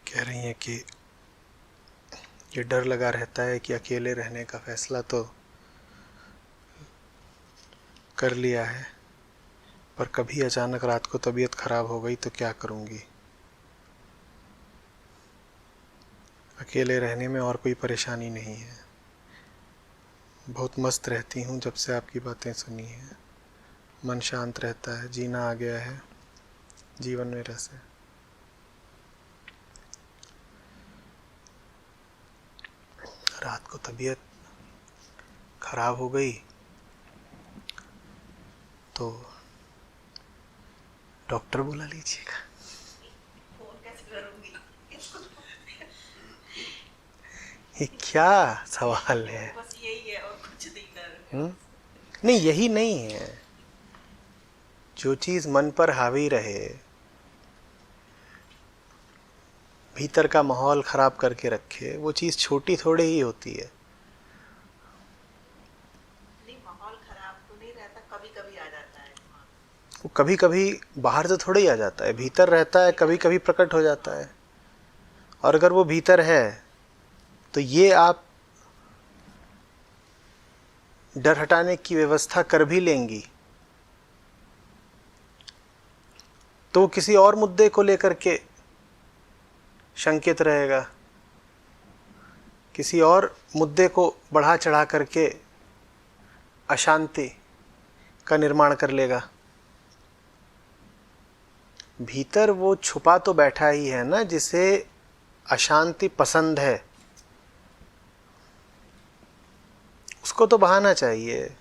कह रही हैं कि ये डर लगा रहता है कि अकेले रहने का फैसला तो कर लिया है, पर कभी अचानक रात को तबीयत खराब हो गई तो क्या करूँगी। अकेले रहने में और कोई परेशानी नहीं है, बहुत मस्त रहती हूँ जब से आपकी बातें सुनी हैं। मन शांत रहता है, जीना आ गया है, जीवन में रस है। रात को तबीयत खराब हो गई तो डॉक्टर बुला लीजिएगा। फोन कैसे करूंगी? ये क्या सवाल है? बस यही है और कुछ नहीं कर। नहीं, यही नहीं है। जो चीज मन पर हावी रहे, भीतर का माहौल खराब करके रखे, वो चीज छोटी थोड़ी ही होती है। नहीं, माहौल खराब तो नहीं रहता, कभी कभी आ जाता है। वो कभी कभी बाहर से थोड़ा ही आ जाता है, भीतर रहता है, कभी कभी प्रकट हो जाता है। और अगर वो भीतर है तो ये आप डर हटाने की व्यवस्था कर भी लेंगी तो किसी और मुद्दे को लेकर के शंकित रहेगा, किसी और मुद्दे को बढ़ा चढ़ा करके अशांति का निर्माण कर लेगा। भीतर वो छुपा तो बैठा ही है ना, जिसे अशांति पसंद है, उसको तो बहाना चाहिए।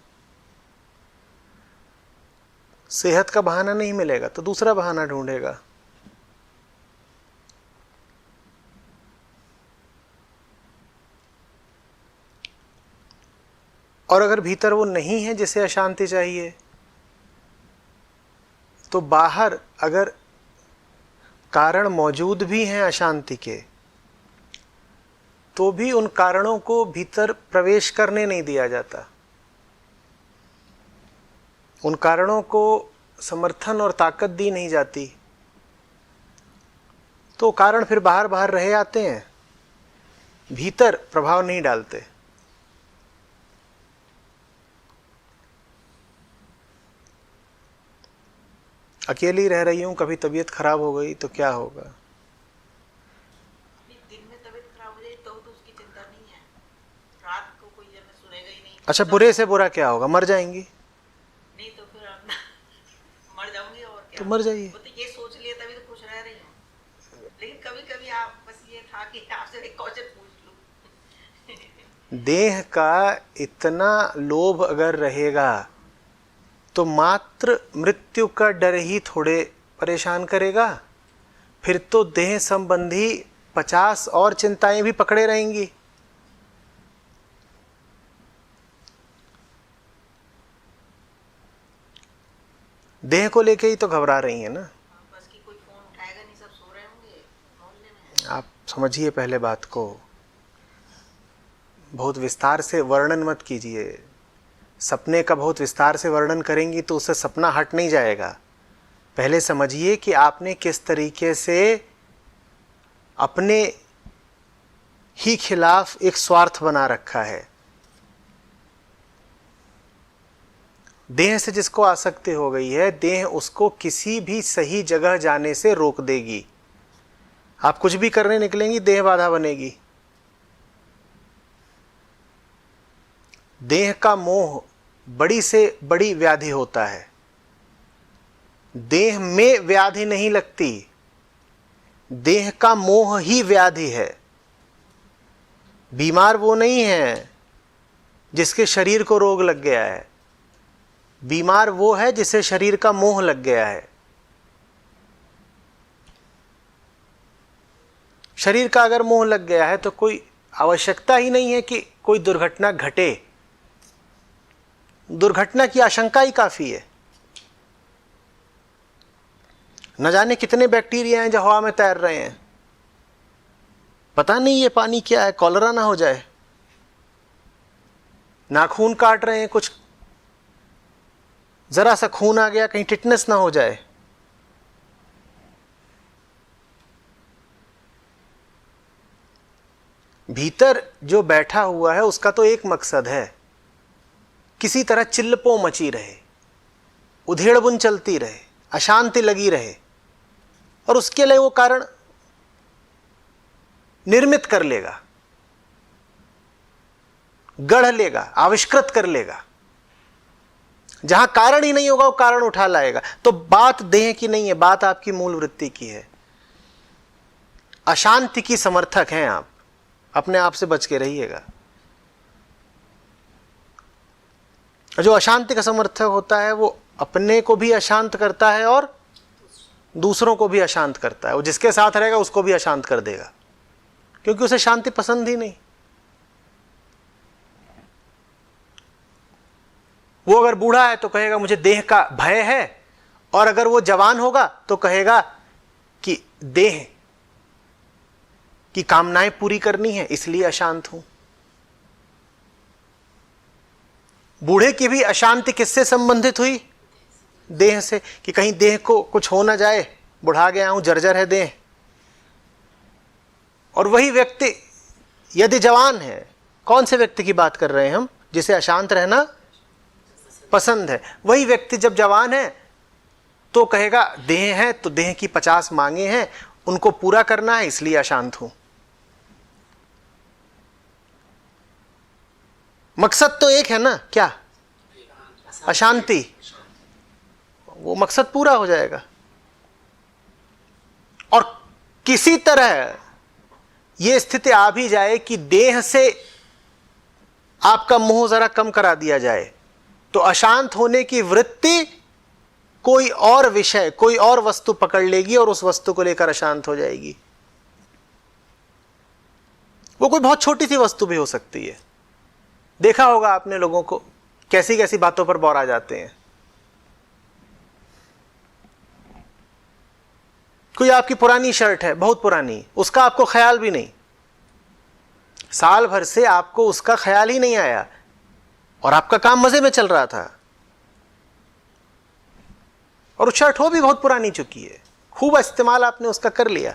सेहत का बहाना नहीं मिलेगा तो दूसरा बहाना ढूंढेगा। और अगर भीतर वो नहीं है जिसे अशांति चाहिए, तो बाहर अगर कारण मौजूद भी हैं अशांति के, तो भी उन कारणों को भीतर प्रवेश करने नहीं दिया जाता। उन कारणों को समर्थन और ताकत दी नहीं जाती, तो कारण फिर बाहर बाहर रहे आते हैं, भीतर प्रभाव नहीं डालते। अकेली रह रही हूं, कभी तबीयत खराब हो गई तो क्या होगा? दिन में तबीयत खराब हो जाए तो उसकी चिंता नहीं है, रात को कोई जन सुनेगा ही नहीं। अच्छा, बुरे से बुरा क्या होगा? मर जाएंगी। नहीं तो फिर मर जाऊंगी और क्या। तो मर जाइए। वो तो ये सोच लिया तभी तो खुश रह रही हूँ। लेकिन कभी कभी आप बस ये था कि आपसे एक क्वेश्चन पूछ लूं। देह का इतना लोभ अगर रहेगा तो मात्र मृत्यु का डर ही थोड़े परेशान करेगा, फिर तो देह संबंधी 50 और चिंताएं भी पकड़े रहेंगी। देह को लेके ही तो घबरा रही हैं ना। बस कि कोई फोन उठाएगा नहीं, सब सो रहे होंगे मोहल्ले में। आप समझिए पहले बात को, बहुत विस्तार से वर्णन मत कीजिए। सपने का बहुत विस्तार से वर्णन करेंगी तो उससे सपना हट नहीं जाएगा। पहले समझिए कि आपने किस तरीके से अपने ही खिलाफ एक स्वार्थ बना रखा है। देह से जिसको आसक्ति हो गई है, देह उसको किसी भी सही जगह जाने से रोक देगी। आप कुछ भी करने निकलेंगी, देह बाधा बनेगी। देह का मोह बड़ी से बड़ी व्याधि होता है। देह में व्याधि नहीं लगती, देह का मोह ही व्याधि है। बीमार वो नहीं है जिसके शरीर को रोग लग गया है, बीमार वो है जिसे शरीर का मोह लग गया है। शरीर का अगर मोह लग गया है तो कोई आवश्यकता ही नहीं है कि कोई दुर्घटना घटे। दुर्घटना की आशंका ही काफी है। न जाने कितने बैक्टीरिया हैं जो हवा में तैर रहे हैं, पता नहीं ये पानी क्या है, कॉलरा ना हो जाए। नाखून काट रहे हैं, कुछ जरा सा खून आ गया, कहीं टिटनेस ना हो जाए। भीतर जो बैठा हुआ है उसका तो एक मकसद है, किसी तरह चिल्लपो मची रहे, उधेड़बुन चलती रहे, अशांति लगी रहे, और उसके लिए वो कारण निर्मित कर लेगा, गढ़ लेगा, आविष्कृत कर लेगा। जहां कारण ही नहीं होगा वो कारण उठा लाएगा। तो बात देह की नहीं है, बात आपकी मूल वृत्ति की है। अशांति की समर्थक हैं आप, अपने आप से बच के रहिएगा। जो अशांति का समर्थक होता है वो अपने को भी अशांत करता है और दूसरों को भी अशांत करता है। वो जिसके साथ रहेगा उसको भी अशांत कर देगा, क्योंकि उसे शांति पसंद ही नहीं। वो अगर बूढ़ा है तो कहेगा मुझे देह का भय है, और अगर वो जवान होगा तो कहेगा कि देह की कामनाएं पूरी करनी है इसलिए अशांत हूं। बूढ़े की भी अशांति किससे संबंधित हुई? देह से, कि कहीं देह को कुछ हो ना जाए, बुढ़ा गया हूं, जर्जर है देह। और वही व्यक्ति यदि जवान है, कौन से व्यक्ति की बात कर रहे हैं हम, जिसे अशांत रहना पसंद है, वही व्यक्ति जब जवान है तो कहेगा देह है तो देह की 50 मांगे हैं, उनको पूरा करना है इसलिए अशांत हूं। मकसद तो एक है ना, क्या? अशांति। वो मकसद पूरा हो जाएगा। और किसी तरह यह स्थिति आ भी जाए कि देह से आपका मोह जरा कम करा दिया जाए, तो अशांत होने की वृत्ति कोई और विषय, कोई और वस्तु पकड़ लेगी और उस वस्तु को लेकर अशांत हो जाएगी। वो कोई बहुत छोटी सी वस्तु भी हो सकती है। देखा होगा आपने लोगों को, कैसी कैसी बातों पर बौरा जाते हैं। कोई आपकी पुरानी शर्ट है, बहुत पुरानी, उसका आपको ख्याल भी नहीं, साल भर से आपको उसका ख्याल ही नहीं आया, और आपका काम मजे में चल रहा था, और वो शर्ट हो भी बहुत पुरानी चुकी है, खूब इस्तेमाल आपने उसका कर लिया,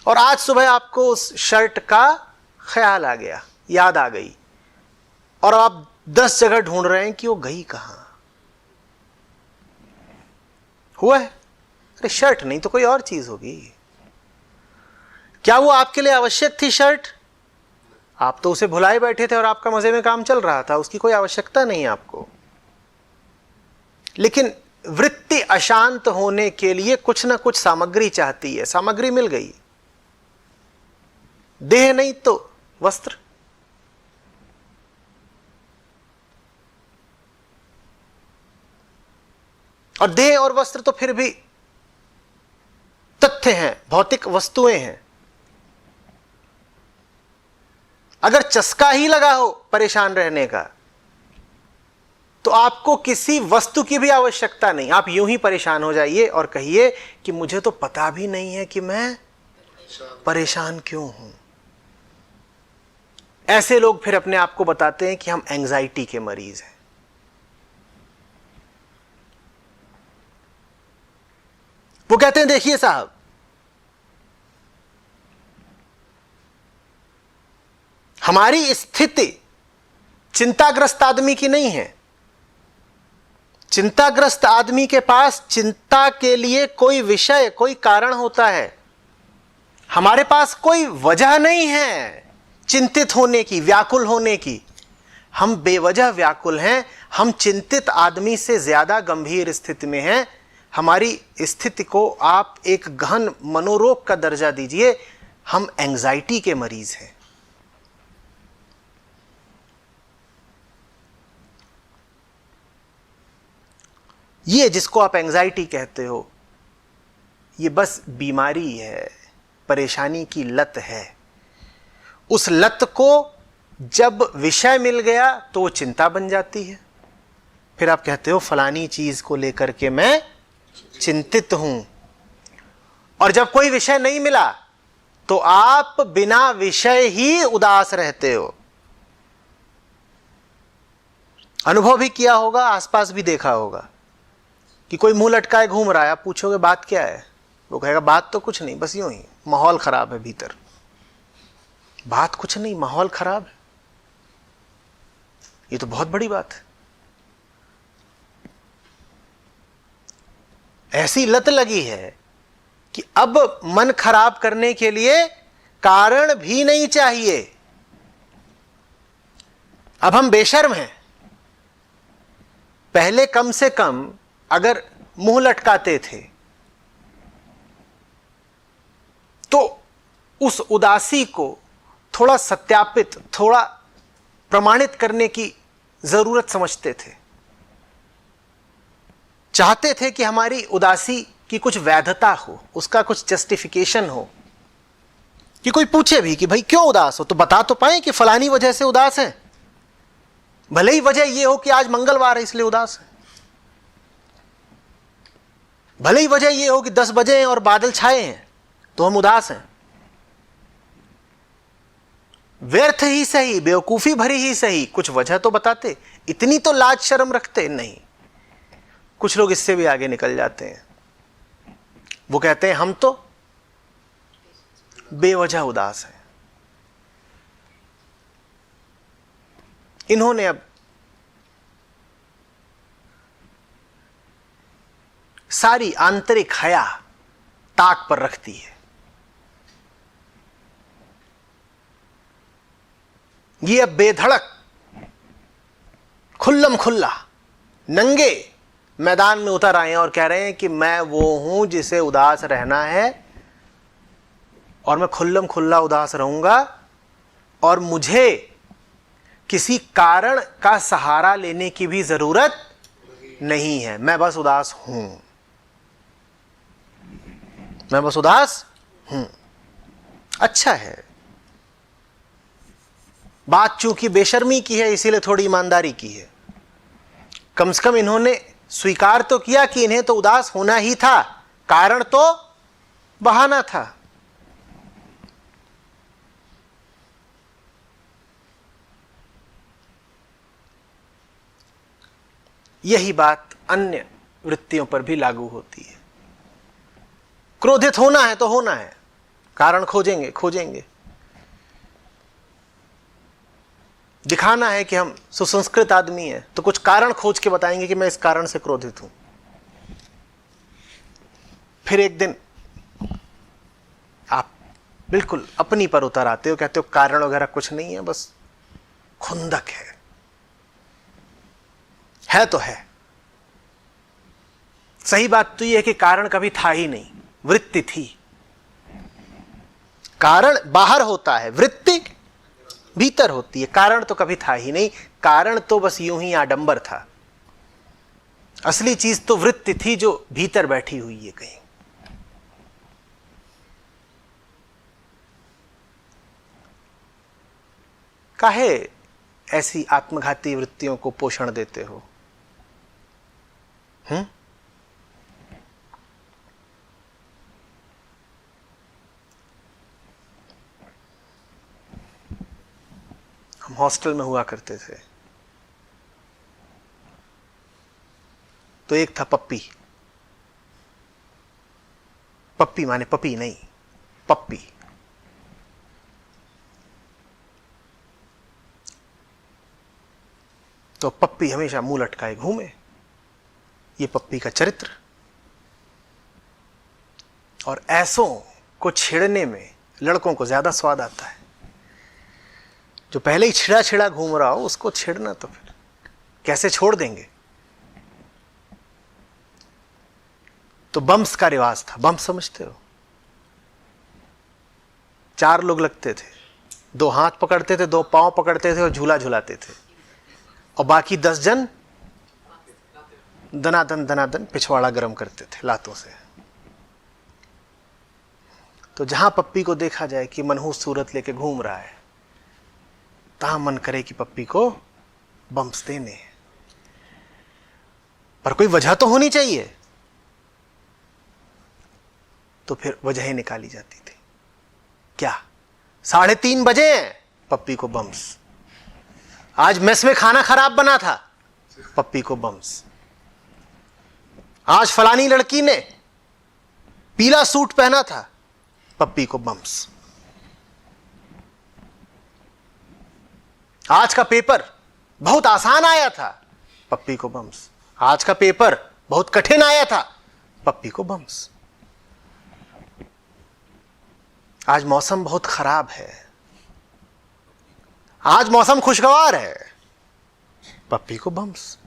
और आज सुबह आपको उस शर्ट का ख्याल आ गया, याद आ गई, और आप 10 जगह ढूंढ रहे हैं कि वो गई कहां। हुआ है? अरे शर्ट नहीं तो कोई और चीज होगी। क्या वो आपके लिए आवश्यक थी शर्ट? आप तो उसे भुलाए बैठे थे और आपका मजे में काम चल रहा था, उसकी कोई आवश्यकता नहीं है आपको। लेकिन वृत्ति अशांत होने के लिए कुछ ना कुछ सामग्री चाहती है, सामग्री मिल गई। देह नहीं तो वस्त्र। और देह और वस्त्र तो फिर भी तथ्य हैं, भौतिक वस्तुएं हैं। अगर चस्का ही लगा हो परेशान रहने का, तो आपको किसी वस्तु की भी आवश्यकता नहीं। आप यूं ही परेशान हो जाइए और कहिए कि मुझे तो पता भी नहीं है कि मैं परेशान क्यों हूं। ऐसे लोग फिर अपने आप को बताते हैं कि हम एंजाइटी के मरीज हैं। वो कहते हैं देखिए साहब, हमारी स्थिति चिंताग्रस्त आदमी की नहीं है। चिंताग्रस्त आदमी के पास चिंता के लिए कोई विषय, कोई कारण होता है। हमारे पास कोई वजह नहीं है चिंतित होने की, व्याकुल होने की। हम बेवजह व्याकुल हैं। हम चिंतित आदमी से ज्यादा गंभीर स्थिति में हैं। हमारी स्थिति को आप एक गहन मनोरोग का दर्जा दीजिए। हम एंजाइटी के मरीज हैं। ये जिसको आप एंजाइटी कहते हो, ये बस बीमारी है, परेशानी की लत है। उस लत को जब विषय मिल गया तो वो चिंता बन जाती है। फिर आप कहते हो फलानी चीज को लेकर के मैं चिंतित हूं। और जब कोई विषय नहीं मिला तो आप बिना विषय ही उदास रहते हो। अनुभव भी किया होगा, आसपास भी देखा होगा कि कोई मुंह लटकाए घूम रहा है। आप पूछोगे बात क्या है, वो कहेगा बात तो कुछ नहीं, बस यूं ही माहौल खराब है भीतर। बात कुछ नहीं, माहौल खराब है। ये तो बहुत बड़ी बात है। ऐसी लत लगी है कि अब मन खराब करने के लिए कारण भी नहीं चाहिए। अब हम बेशर्म हैं। पहले कम से कम अगर मुंह लटकाते थे तो उस उदासी को थोड़ा सत्यापित, थोड़ा प्रमाणित करने की जरूरत समझते थे। चाहते थे कि हमारी उदासी की कुछ वैधता हो, उसका कुछ जस्टिफिकेशन हो, कि कोई पूछे भी कि भाई क्यों उदास हो, तो बता तो पाए कि फलानी वजह से उदास है। भले ही वजह यह हो कि आज मंगलवार है इसलिए उदास है, भले ही वजह यह हो कि 10 बजे हैं और बादल छाए हैं तो हम उदास हैं। व्यर्थ ही सही, बेवकूफी भरी ही सही, कुछ वजह तो बताते। इतनी तो लाज शर्म रखते नहीं। कुछ लोग इससे भी आगे निकल जाते हैं। वो कहते हैं हम तो बेवजह उदास हैं। इन्होंने अब सारी आंतरिक हया ताक पर रख दी है। ये अब बेधड़क, खुल्लम खुल्ला, नंगे मैदान में उतर आए हैं और कह रहे हैं कि मैं वो हूं जिसे उदास रहना है और मैं खुल्लम खुल्ला उदास रहूंगा और मुझे किसी कारण का सहारा लेने की भी जरूरत नहीं है। मैं बस उदास हूं, मैं बस उदास हूं। अच्छा है, बात चूंकि बेशर्मी की है इसीलिए थोड़ी ईमानदारी की है। कम से कम इन्होंने स्वीकार तो किया कि इन्हें तो उदास होना ही था, कारण तो बहाना था। यही बात अन्य वृत्तियों पर भी लागू होती है। क्रोधित होना है तो होना है, कारण खोजेंगे। दिखाना है कि हम सुसंस्कृत आदमी हैं तो कुछ कारण खोज के बताएंगे कि मैं इस कारण से क्रोधित हूं। फिर एक दिन आप बिल्कुल अपनी पर उतर आते हो, कहते हो कारण वगैरह कुछ नहीं है, बस खुंदक है तो है। सही बात तो यह है कि कारण कभी था ही नहीं, वृत्ति थी। कारण बाहर होता है, वृत्ति भीतर होती है। कारण तो कभी था ही नहीं, कारण तो बस यूं ही आडंबर था। असली चीज तो वृत्ति थी जो भीतर बैठी हुई है कहीं। काहे ऐसी आत्मघाती वृत्तियों को पोषण देते हो? हम हॉस्टल में हुआ करते थे तो एक था पप्पी। पप्पी माने पपी नहीं, पप्पी। तो पप्पी हमेशा मुंह लटकाए घूमे, ये पप्पी का चरित्र। और ऐसों को छेड़ने में लड़कों को ज्यादा स्वाद आता है। जो पहले ही छिड़ा छिड़ा घूम रहा हो उसको छेड़ना तो फिर कैसे छोड़ देंगे। तो बम्स का रिवाज था। बम्स समझते हो? 4 लोग लगते थे, 2 हाथ पकड़ते थे, 2 पांव पकड़ते थे और झूला झुलाते थे, और बाकी 10 जन दनादन पिछवाड़ा गर्म करते थे लातों से। तो जहां पप्पी को देखा जाए कि मनहूस सूरत लेके घूम रहा है, तहां मन करे कि पप्पी को बम्स देने। पर कोई वजह तो होनी चाहिए, तो फिर वजह निकाली जाती थी। क्या 3:30 बजे हैं, पप्पी को बम्स। आज मेस में खाना खराब बना था, पप्पी को बम्स। आज फलानी लड़की ने पीला सूट पहना था, पप्पी को बम्स। आज का पेपर बहुत आसान आया था, पप्पी को बम्स। आज का पेपर बहुत कठिन आया था, पप्पी को बम्स। आज मौसम बहुत खराब है, आज मौसम खुशगवार है, पप्पी को बम्स।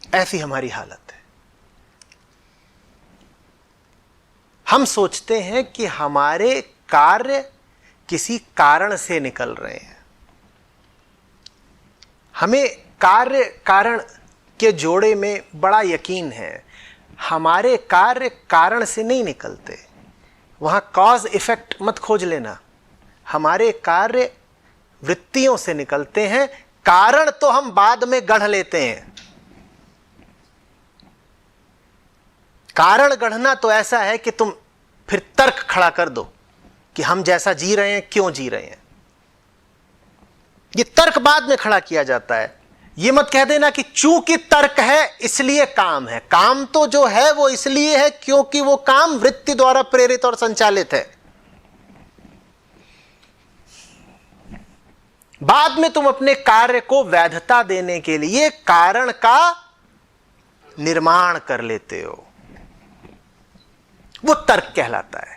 ऐसी हमारी हालत है। हम सोचते हैं कि हमारे कार्य किसी कारण से निकल रहे हैं। हमें कार्य कारण के जोड़े में बड़ा यकीन है। हमारे कार्य कारण से नहीं निकलते, वहां कॉज इफेक्ट मत खोज लेना। हमारे कार्य वृत्तियों से निकलते हैं, कारण तो हम बाद में गढ़ लेते हैं। कारण गढ़ना तो ऐसा है कि तुम फिर तर्क खड़ा कर दो कि हम जैसा जी रहे हैं क्यों जी रहे हैं। ये तर्क बाद में खड़ा किया जाता है। ये मत कह देना कि चूंकि तर्क है इसलिए काम है। काम तो जो है वो इसलिए है क्योंकि वो काम वृत्ति द्वारा प्रेरित और संचालित है। बाद में तुम अपने कार्य को वैधता देने के लिए कारण का निर्माण कर लेते हो, वो तर्क कहलाता है,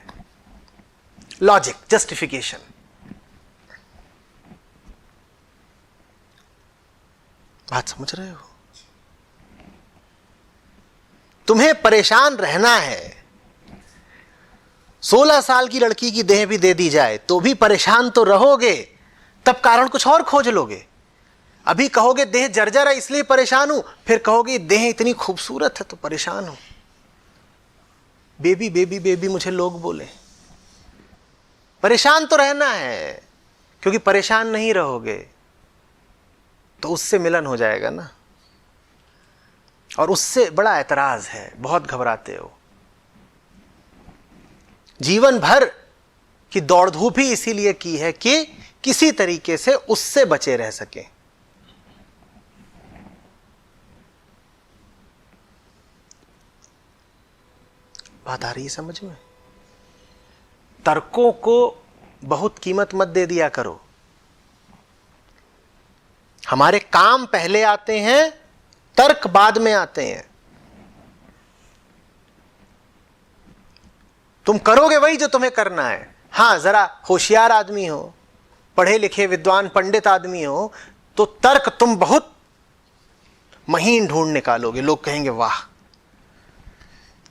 लॉजिक, जस्टिफिकेशन। बात समझ रहे हो? तुम्हें परेशान रहना है। 16 साल की लड़की की देह भी दे दी जाए तो भी परेशान तो रहोगे, तब कारण कुछ और खोज लोगे। अभी कहोगे देह जर्जर है इसलिए परेशान हूं, फिर कहोगे देह इतनी खूबसूरत है तो परेशान हूं। बेबी बेबी बेबी मुझे लोग बोले। परेशान तो रहना है, क्योंकि परेशान नहीं रहोगे तो उससे मिलन हो जाएगा ना, और उससे बड़ा ऐतराज है, बहुत घबराते हो। जीवन भर की दौड़ धूप ही इसीलिए की है कि किसी तरीके से उससे बचे रह सके। बात आ रही है समझ में? तर्कों को बहुत कीमत मत दे दिया करो। हमारे काम पहले आते हैं, तर्क बाद में आते हैं। तुम करोगे वही जो तुम्हें करना है। हां, जरा होशियार आदमी हो, पढ़े लिखे विद्वान पंडित आदमी हो, तो तर्क तुम बहुत महीन ढूंढ निकालोगे। लोग कहेंगे वाह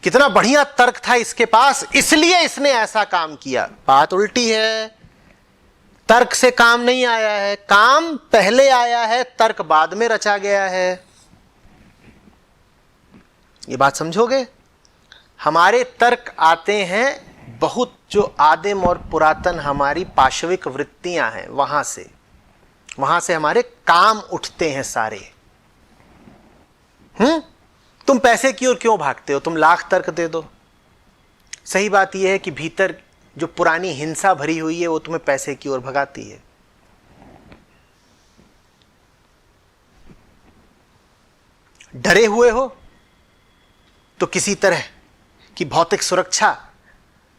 कितना बढ़िया तर्क था इसके पास, इसलिए इसने ऐसा काम किया। बात उल्टी है, तर्क से काम नहीं आया है, काम पहले आया है, तर्क बाद में रचा गया है। ये बात समझोगे? हमारे तर्क आते हैं बहुत जो आदिम और पुरातन हमारी पाशविक वृत्तियां हैं वहां से हमारे काम उठते हैं सारे। तुम पैसे की ओर क्यों भागते हो? तुम लाख तर्क दे दो, सही बात यह है कि भीतर जो पुरानी हिंसा भरी हुई है वो तुम्हें पैसे की ओर भगाती है। डरे हुए हो तो किसी तरह की भौतिक सुरक्षा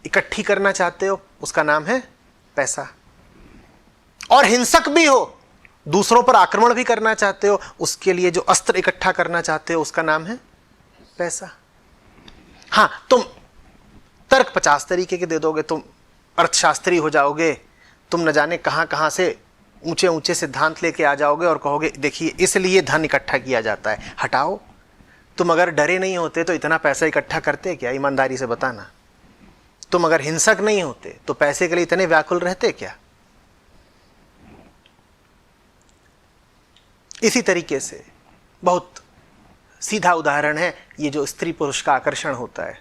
इकट्ठी करना चाहते हो, उसका नाम है पैसा। और हिंसक भी हो, दूसरों पर आक्रमण भी करना चाहते हो, उसके लिए जो अस्त्र इकट्ठा करना चाहते हो उसका नाम है पैसा। हां, तुम तर्क 50 तरीके के दे दोगे, तुम अर्थशास्त्री हो जाओगे, तुम न जाने कहां कहां से ऊंचे ऊंचे सिद्धांत लेके आ जाओगे और कहोगे देखिए इसलिए धन इकट्ठा किया जाता है। हटाओ, तुम अगर डरे नहीं होते तो इतना पैसा इकट्ठा करते क्या? ईमानदारी से बताना। तुम अगर हिंसक नहीं होते तो पैसे के लिए इतने व्याकुल रहते क्या? इसी तरीके से बहुत सीधा उदाहरण है ये जो स्त्री पुरुष का आकर्षण होता है।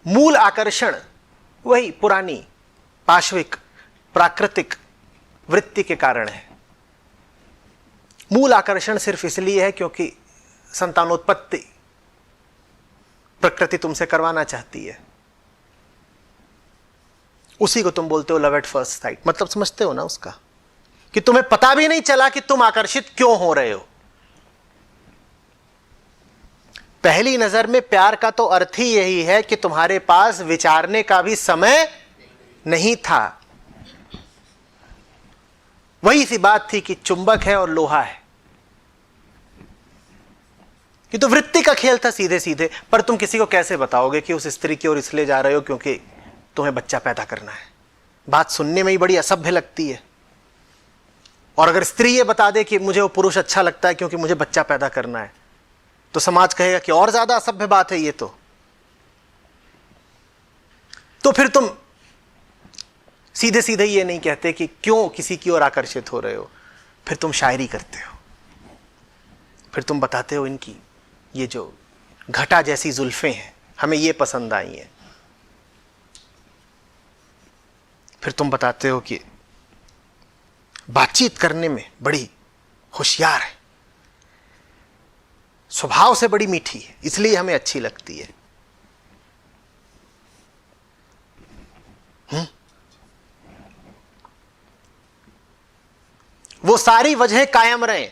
मूल आकर्षण वही पुरानी पाशविक प्राकृतिक वृत्ति के कारण है। मूल आकर्षण सिर्फ इसलिए है क्योंकि संतानोत्पत्ति प्रकृति तुमसे करवाना चाहती है। उसी को तुम बोलते हो लव एट फर्स्ट साइट। मतलब समझते हो ना उसका, कि तुम्हें पता भी नहीं चला कि तुम आकर्षित क्यों हो रहे हो। पहली नजर में प्यार का तो अर्थ ही यही है कि तुम्हारे पास विचारने का भी समय नहीं था। वही सी बात थी कि चुंबक है और लोहा है, कि तो वृत्ति का खेल था सीधे सीधे। पर तुम किसी को कैसे बताओगे कि उस स्त्री की ओर इसलिए जा रहे हो क्योंकि तुम्हें बच्चा पैदा करना है? बात सुनने में ही बड़ी असभ्य लगती है। और अगर स्त्री ये बता दे कि मुझे वो पुरुष अच्छा लगता है क्योंकि मुझे बच्चा पैदा करना है, तो समाज कहेगा कि और ज्यादा असभ्य बात है ये तो फिर तुम सीधे सीधे ये नहीं कहते कि क्यों किसी की ओर आकर्षित हो रहे हो, फिर तुम शायरी करते हो, फिर तुम बताते हो इनकी ये जो घटा जैसी जुल्फें हैं हमें ये पसंद आई हैं, फिर तुम बताते हो कि बातचीत करने में बड़ी होशियार है, स्वभाव से बड़ी मीठी है, इसलिए हमें अच्छी लगती है। वो सारी वजह कायम रहे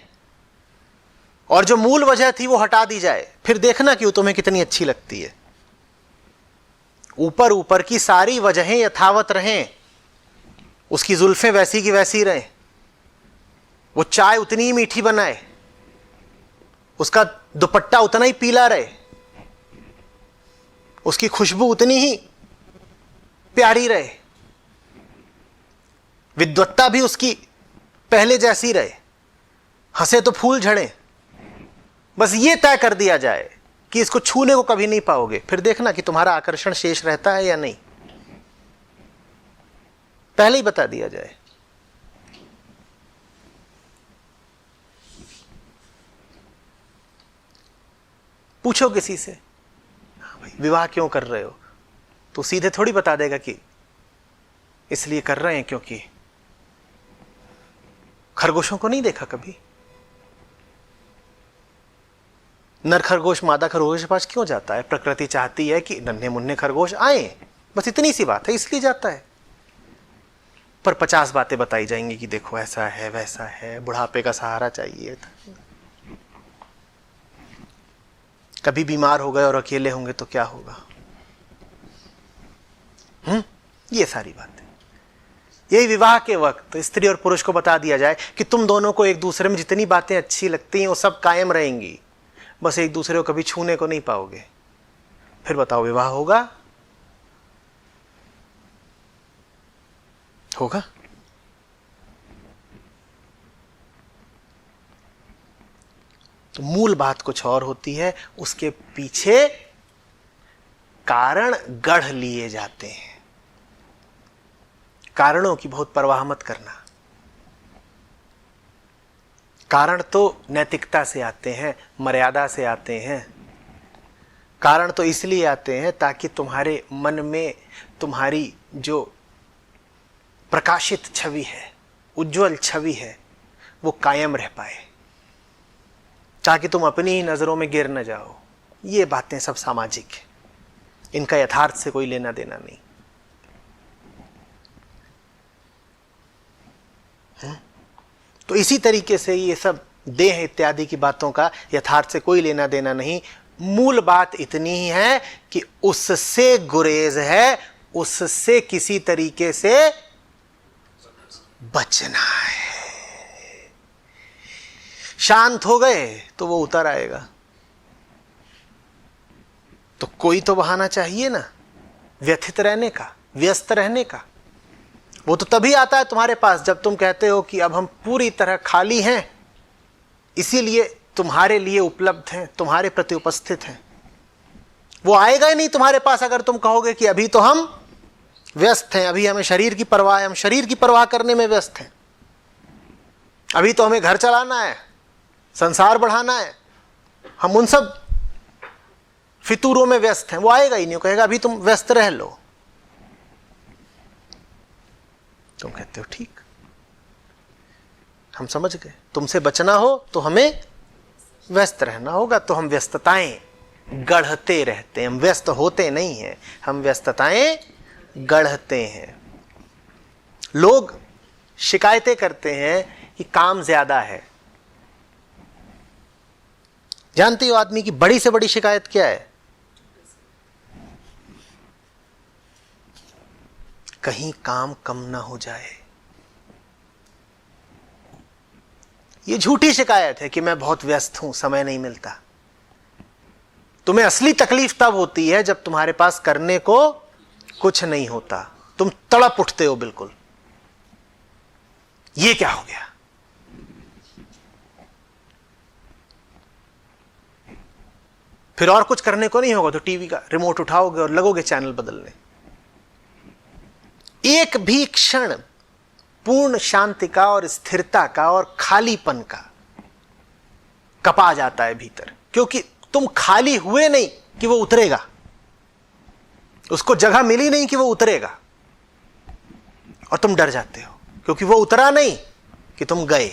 और जो मूल वजह थी वो हटा दी जाए, फिर देखना कि वो तुम्हें कितनी अच्छी लगती है। ऊपर ऊपर की सारी वजहें यथावत रहें, उसकी जुल्फें वैसी की वैसी रहें, वो चाय उतनी ही मीठी बनाए, उसका दुपट्टा उतना ही पीला रहे, उसकी खुशबू उतनी ही प्यारी रहे, विद्वत्ता भी उसकी पहले जैसी रहे, हंसे तो फूल झड़े, बस ये तय कर दिया जाए कि इसको छूने को कभी नहीं पाओगे, फिर देखना कि तुम्हारा आकर्षण शेष रहता है या नहीं, पहले ही बता दिया जाए। पूछो किसी से, भाई विवाह क्यों कर रहे हो, तो सीधे थोड़ी बता देगा कि इसलिए कर रहे हैं क्योंकि खरगोशों को नहीं देखा कभी, नर खरगोश मादा खरगोश के पास क्यों जाता है? प्रकृति चाहती है कि नन्हे मुन्ने खरगोश आए, बस इतनी सी बात है, इसलिए जाता है। पर 50 बातें बताई जाएंगी कि देखो ऐसा है वैसा है, बुढ़ापे का सहारा चाहिए, कभी बीमार हो गए और अकेले होंगे तो क्या होगा। ये सारी बातें, यही विवाह के वक्त स्त्री और पुरुष को बता दिया जाए कि तुम दोनों को एक दूसरे में जितनी बातें अच्छी लगती हैं वो सब कायम रहेंगी, बस एक दूसरे को कभी छूने को नहीं पाओगे। फिर बताओ विवाह होगा? होगा? तो मूल बात कुछ और होती है, उसके पीछे कारण गढ़ लिए जाते हैं। कारणों की बहुत परवाह मत करना। कारण तो नैतिकता से आते हैं, मर्यादा से आते हैं। कारण तो इसलिए आते हैं ताकि तुम्हारे मन में तुम्हारी जो प्रकाशित छवि है, उज्जवल छवि है, वो कायम रह पाए, ताकि तुम अपनी ही नजरों में गिर न जाओ। ये बातें सब सामाजिक है, इनका यथार्थ से कोई लेना देना नहीं। तो इसी तरीके से ये सब देह इत्यादि की बातों का यथार्थ से कोई लेना देना नहीं। मूल बात इतनी ही है कि उससे गुरेज है, उससे किसी तरीके से बचना है। शांत हो गए तो वो उतर आएगा। तो कोई तो बहाना चाहिए ना व्यथित रहने का, व्यस्त रहने का। वो तो तभी आता है तुम्हारे पास जब तुम कहते हो कि अब हम पूरी तरह खाली हैं, इसीलिए तुम्हारे लिए उपलब्ध हैं, तुम्हारे प्रति उपस्थित हैं। वो आएगा ही नहीं तुम्हारे पास अगर तुम कहोगे कि अभी तो हम व्यस्त हैं, अभी हमें शरीर की परवाह है, हम शरीर की परवाह करने में व्यस्त हैं, अभी तो हमें घर चलाना है, संसार बढ़ाना है, हम उन सब फितूरों में व्यस्त हैं। वो आएगा ही नहीं, वो कहेगा अभी तुम व्यस्त रह लो। तुम कहते हो ठीक, हम समझ गए, तुमसे बचना हो तो हमें व्यस्त रहना होगा। तो हम व्यस्तताएं गढ़ते रहते हैं, हम व्यस्त होते नहीं हैं, हम व्यस्तताएं गढ़ते हैं। लोग शिकायतें करते हैं कि काम ज्यादा है, जानती हो आदमी की बड़ी से बड़ी शिकायत क्या है? कहीं काम कम ना हो जाए। ये झूठी शिकायत है कि मैं बहुत व्यस्त हूं, समय नहीं मिलता। तुम्हें असली तकलीफ तब होती है जब तुम्हारे पास करने को कुछ नहीं होता, तुम तड़प उठते हो बिल्कुल, ये क्या हो गया। फिर और कुछ करने को नहीं होगा तो टीवी का रिमोट उठाओगे और लगोगे चैनल बदलने। एक भी क्षण पूर्ण शांति का और स्थिरता का और खालीपन का कपा जाता है भीतर, क्योंकि तुम खाली हुए नहीं कि वो उतरेगा, उसको जगह मिली नहीं कि वो उतरेगा, और तुम डर जाते हो क्योंकि वो उतरा नहीं कि तुम गए।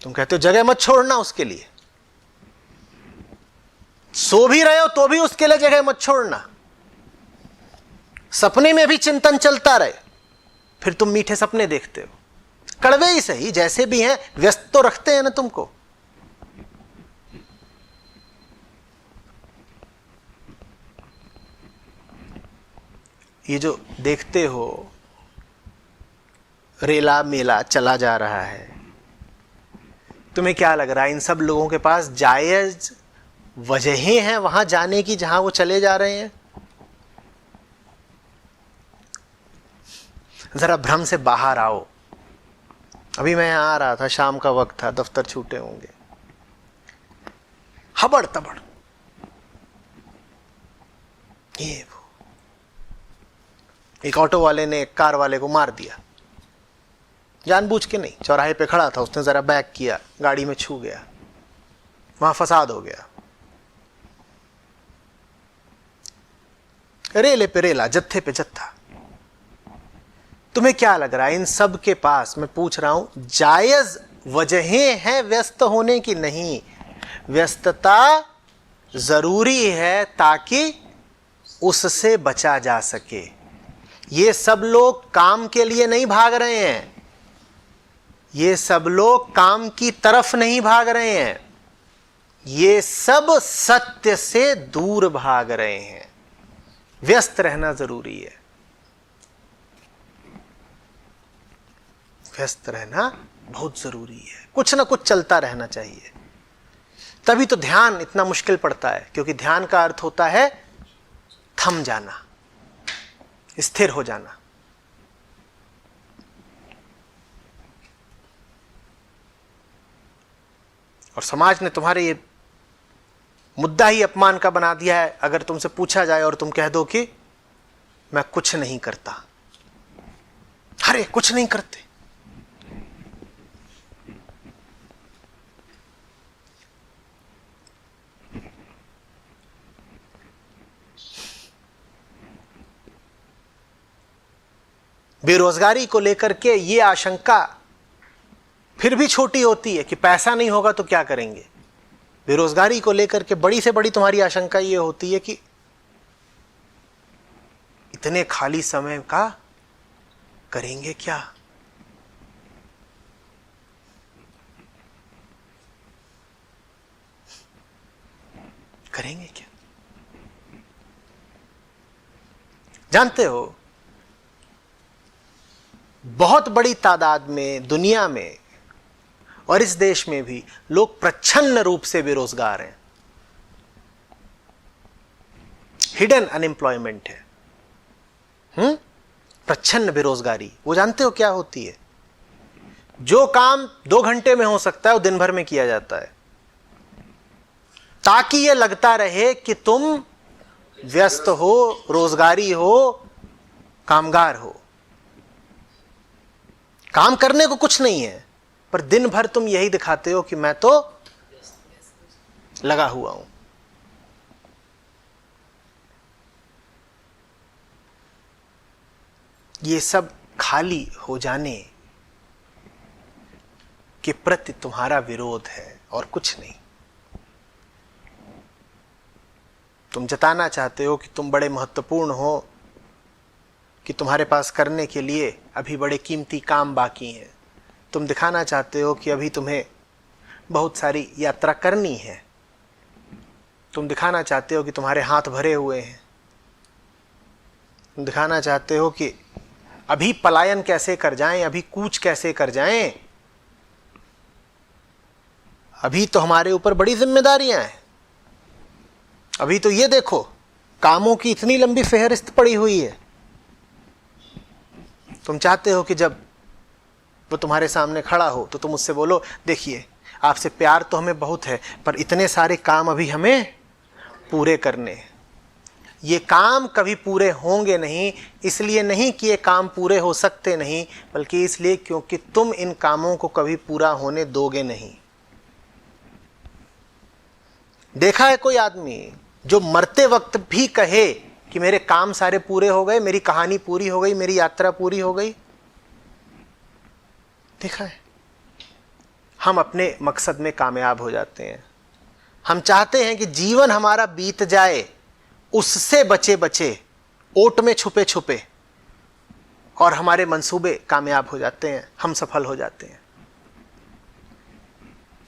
तुम कहते हो जगह मत छोड़ना उसके लिए, सो भी रहे हो तो भी उसके लिए जगह मत छोड़ना। सपने में भी चिंतन चलता रहे, फिर तुम मीठे सपने देखते हो, कड़वे ही सही जैसे भी हैं, व्यस्त तो रखते हैं ना तुमको। ये जो देखते हो रेला मेला चला जा रहा है, तुम्हें क्या लग रहा है इन सब लोगों के पास जायज वजहें हैं वहां जाने की जहां वो चले जा रहे हैं? जरा भ्रम से बाहर आओ। अभी मैं यहां आ रहा था, शाम का वक्त था, दफ्तर छूटे होंगे, हबड़ तबड़ ये वो, एक ऑटो वाले ने एक कार वाले को मार दिया, जानबूझ के नहीं, चौराहे पे खड़ा था, उसने जरा बैक किया, गाड़ी में छू गया, वहां फसाद हो गया। रेले पे रेला, जत्थे पे जत्था। तुम्हें क्या लग रहा है इन सब के पास, मैं पूछ रहा हूं, जायज वजहें हैं व्यस्त होने की? नहीं, व्यस्तता जरूरी है ताकि उससे बचा जा सके। ये सब लोग काम के लिए नहीं भाग रहे हैं, ये सब लोग काम की तरफ नहीं भाग रहे हैं, ये सब सत्य से दूर भाग रहे हैं। व्यस्त रहना जरूरी है, व्यस्त रहना बहुत जरूरी है, कुछ ना कुछ चलता रहना चाहिए। तभी तो ध्यान इतना मुश्किल पड़ता है, क्योंकि ध्यान का अर्थ होता है थम जाना, स्थिर हो जाना। और समाज ने तुम्हारे ये मुद्दा ही अपमान का बना दिया है। अगर तुमसे पूछा जाए और तुम कह दो कि मैं कुछ नहीं करता, अरे कुछ नहीं करते, बेरोजगारी को लेकर के ये आशंका फिर भी छोटी होती है कि पैसा नहीं होगा तो क्या करेंगे। बेरोजगारी को लेकर के बड़ी से बड़ी तुम्हारी आशंका ये होती है कि इतने खाली समय का करेंगे क्या। करेंगे क्या? जानते हो, बहुत बड़ी तादाद में दुनिया में और इस देश में भी लोग प्रच्छन्न रूप से बेरोजगार हैं। हिडन अनएम्प्लॉयमेंट है, प्रच्छन्न बेरोजगारी। वो जानते हो क्या होती है? जो काम 2 घंटे में हो सकता है वो दिन भर में किया जाता है, ताकि ये लगता रहे कि तुम व्यस्त हो, रोजगारी हो, कामगार हो। काम करने को कुछ नहीं है, पर दिन भर तुम यही दिखाते हो कि मैं तो लगा हुआ हूं। ये सब खाली हो जाने के प्रति तुम्हारा विरोध है और कुछ नहीं। तुम जताना चाहते हो कि तुम बड़े महत्वपूर्ण हो, कि तुम्हारे पास करने के लिए अभी बड़े कीमती काम बाकी हैं। तुम दिखाना चाहते हो कि अभी तुम्हें बहुत सारी यात्रा करनी है, तुम दिखाना चाहते हो कि तुम्हारे हाथ भरे हुए हैं, तुम दिखाना चाहते हो कि अभी पलायन कैसे कर जाएं, अभी कूच कैसे कर जाएं, अभी तो हमारे ऊपर बड़ी जिम्मेदारियां हैं, अभी तो ये देखो कामों की इतनी लंबी फेहरिस्त पड़ी हुई है। तुम चाहते हो कि जब वो तुम्हारे सामने खड़ा हो तो तुम उससे बोलो, देखिए आपसे प्यार तो हमें बहुत है, पर इतने सारे काम अभी हमें पूरे करने हैं। ये काम कभी पूरे होंगे नहीं, इसलिए नहीं कि ये काम पूरे हो सकते नहीं, बल्कि इसलिए क्योंकि तुम इन कामों को कभी पूरा होने दोगे नहीं। देखा है कोई आदमी जो मरते वक्त भी कहे कि मेरे काम सारे पूरे हो गए, मेरी कहानी पूरी हो गई, मेरी यात्रा पूरी हो गई? देखा है? हम अपने मकसद में कामयाब हो जाते हैं। हम चाहते हैं कि जीवन हमारा बीत जाए, उससे बचे बचे, ओट में छुपे छुपे, और हमारे मंसूबे कामयाब हो जाते हैं, हम सफल हो जाते हैं।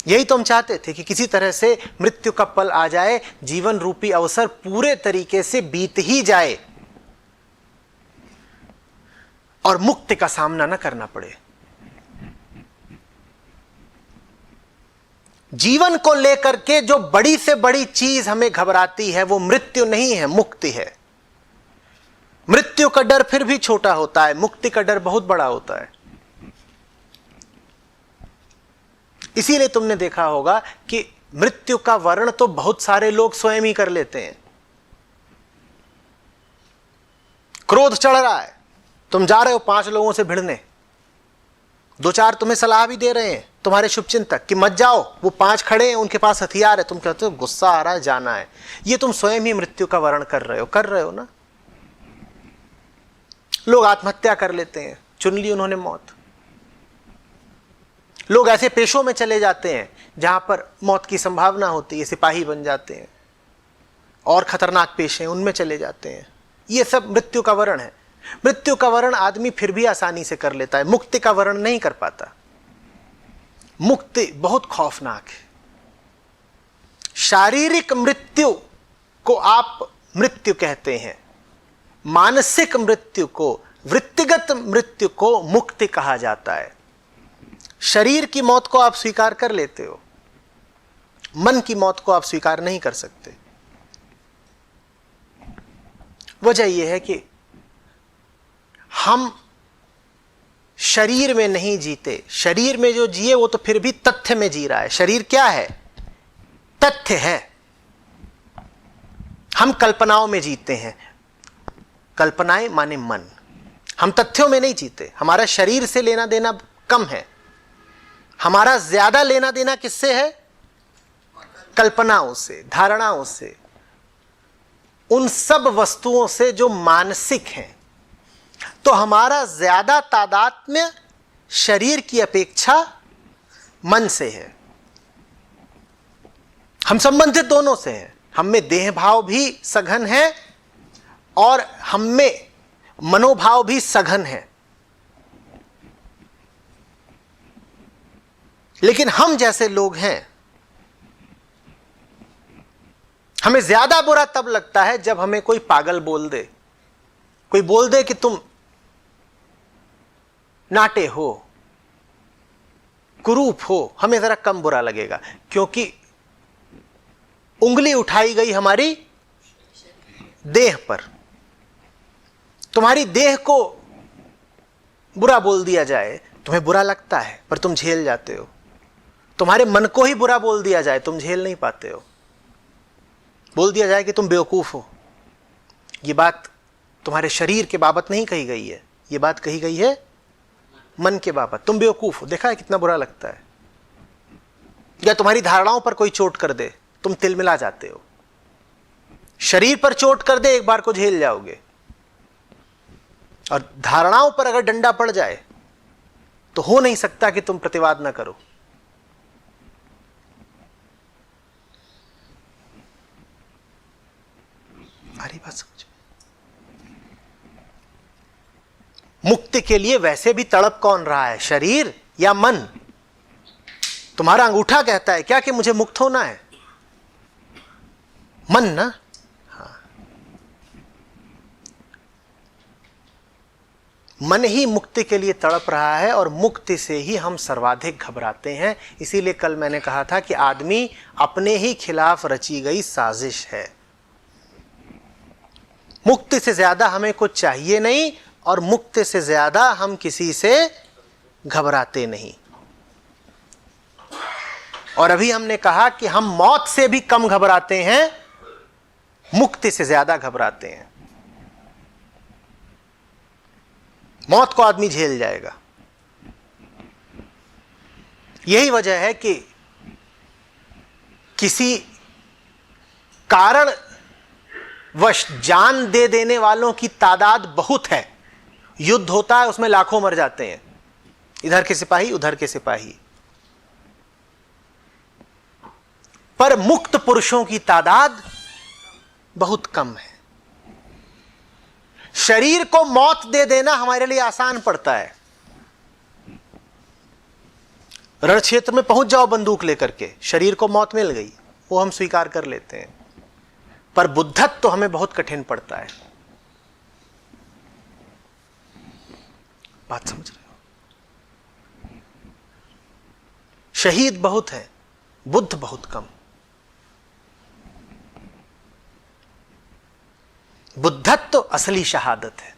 यही तो हम चाहते थे कि किसी तरह से मृत्यु का पल आ जाए, जीवन रूपी अवसर पूरे तरीके से बीत ही जाए और मुक्ति का सामना न करना पड़े। जीवन को लेकर के जो बड़ी से बड़ी चीज हमें घबराती है वो मृत्यु नहीं है, मुक्ति है। मृत्यु का डर फिर भी छोटा होता है, मुक्ति का डर बहुत बड़ा होता है। इसीलिए तुमने देखा होगा कि मृत्यु का वर्ण तो बहुत सारे लोग स्वयं ही कर लेते हैं। क्रोध चढ़ रहा है, तुम जा रहे हो 5 लोगों से भिड़ने, 2-4 तुम्हें सलाह भी दे रहे हैं तुम्हारे शुभचिंतक कि मत जाओ, वो 5 खड़े हैं, उनके पास हथियार है, तुम कहते हो गुस्सा आ रहा है, जाना है। ये तुम स्वयं ही मृत्यु का वर्ण कर रहे हो ना। लोग आत्महत्या कर लेते हैं, चुन ली उन्होंने मौत। लोग ऐसे पेशों में चले जाते हैं जहां पर मौत की संभावना होती है, सिपाही बन जाते हैं, और खतरनाक पेशे हैं उनमें चले जाते हैं। ये सब मृत्यु का वर्ण है। मृत्यु का वर्ण आदमी फिर भी आसानी से कर लेता है, मुक्ति का वर्ण नहीं कर पाता। मुक्ति बहुत खौफनाक है। शारीरिक मृत्यु को आप मृत्यु कहते हैं, मानसिक मृत्यु को, वृत्तिगत मृत्यु को मुक्ति कहा जाता है। शरीर की मौत को आप स्वीकार कर लेते हो, मन की मौत को आप स्वीकार नहीं कर सकते। वजह यह है कि हम शरीर में नहीं जीते। शरीर में जो जिए वो तो फिर भी तथ्य में जी रहा है। शरीर क्या है? तथ्य है। हम कल्पनाओं में जीते हैं। कल्पनाएं माने मन। हम तथ्यों में नहीं जीते। हमारा शरीर से लेना देना कम है। हमारा ज्यादा लेना देना किससे है? कल्पनाओं से, धारणाओं से, उन सब वस्तुओं से जो मानसिक हैं। तो हमारा ज्यादा तादात्म्य शरीर की अपेक्षा मन से है। हम संबंधित दोनों से हैं। हम में देह भाव भी सघन है और हम में मनोभाव भी सघन है। लेकिन हम जैसे लोग हैं, हमें ज्यादा बुरा तब लगता है जब हमें कोई पागल बोल दे, कोई बोल दे कि तुम नाटे हो, कुरूप हो। हमें जरा कम बुरा लगेगा, क्योंकि उंगली उठाई गई हमारी देह पर। तुम्हारी देह को बुरा बोल दिया जाए, तुम्हें बुरा लगता है, पर तुम झेल जाते हो। तुम्हारे मन को ही बुरा बोल दिया जाए, तुम झेल नहीं पाते हो। बोल दिया जाए कि तुम बेवकूफ हो, ये बात तुम्हारे शरीर के बाबत नहीं कही गई है, ये बात कही गई है मन के बाबत। तुम बेवकूफ हो, देखा है कितना बुरा लगता है। या तुम्हारी धारणाओं पर कोई चोट कर दे, तुम तिलमिला जाते हो। शरीर पर चोट कर दे, एक बार को झेल जाओगे, और धारणाओं पर अगर डंडा पड़ जाए तो हो नहीं सकता कि तुम प्रतिवाद ना करो। हमारी बात समझ में? मुक्ति के लिए वैसे भी तड़प कौन रहा है, शरीर या मन? तुम्हारा अंगूठा कहता है क्या कि मुझे मुक्त होना है? मन ना। हाँ, मन ही मुक्ति के लिए तड़प रहा है और मुक्ति से ही हम सर्वाधिक घबराते हैं। इसीलिए कल मैंने कहा था कि आदमी अपने ही खिलाफ रची गई साजिश है। मुक्ति से ज्यादा हमें कुछ चाहिए नहीं और मुक्ति से ज्यादा हम किसी से घबराते नहीं। और अभी हमने कहा कि हम मौत से भी कम घबराते हैं, मुक्ति से ज्यादा घबराते हैं। मौत को आदमी झेल जाएगा। यही वजह है कि किसी कारण वश जान दे देने वालों की तादाद बहुत है। युद्ध होता है, उसमें लाखों मर जाते हैं, इधर के सिपाही उधर के सिपाही। पर मुक्त पुरुषों की तादाद बहुत कम है। शरीर को मौत दे देना हमारे लिए आसान पड़ता है। रण क्षेत्र में पहुंच जाओ बंदूक लेकर के, शरीर को मौत मिल गई, वो हम स्वीकार कर लेते हैं। पर बुद्धत्व तो हमें बहुत कठिन पड़ता है। बात समझ रहे हो? शहीद बहुत है, बुद्ध बहुत कम। बुद्धत्व तो असली शहादत है,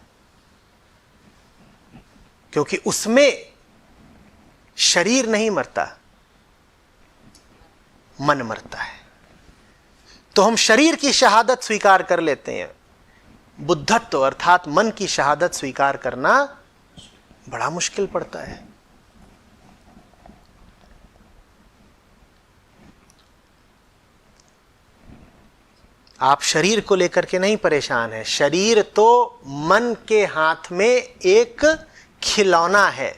क्योंकि उसमें शरीर नहीं मरता, मन मरता है। तो हम शरीर की शहादत स्वीकार कर लेते हैं। बुद्धत्व अर्थात मन की शहादत स्वीकार करना बड़ा मुश्किल पड़ता है। आप शरीर को लेकर के नहीं परेशान हैं। शरीर तो मन के हाथ में एक खिलौना है।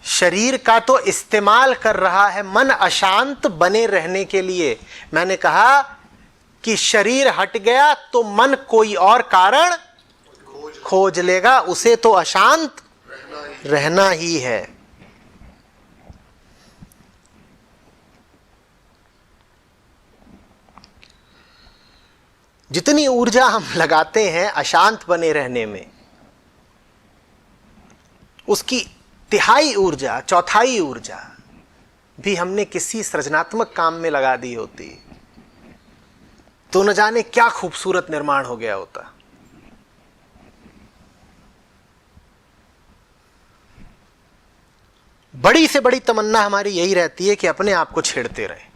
शरीर का तो इस्तेमाल कर रहा है मन अशांत बने रहने के लिए। मैंने कहा कि शरीर हट गया तो मन कोई और कारण खोज लेगा, उसे तो अशांत रहना ही है। जितनी ऊर्जा हम लगाते हैं अशांत बने रहने में, उसकी तिहाई ऊर्जा, चौथाई ऊर्जा भी हमने किसी सृजनात्मक काम में लगा दी होती तो न जाने क्या खूबसूरत निर्माण हो गया होता। बड़ी से बड़ी तमन्ना हमारी यही रहती है कि अपने आप को छेड़ते रहें,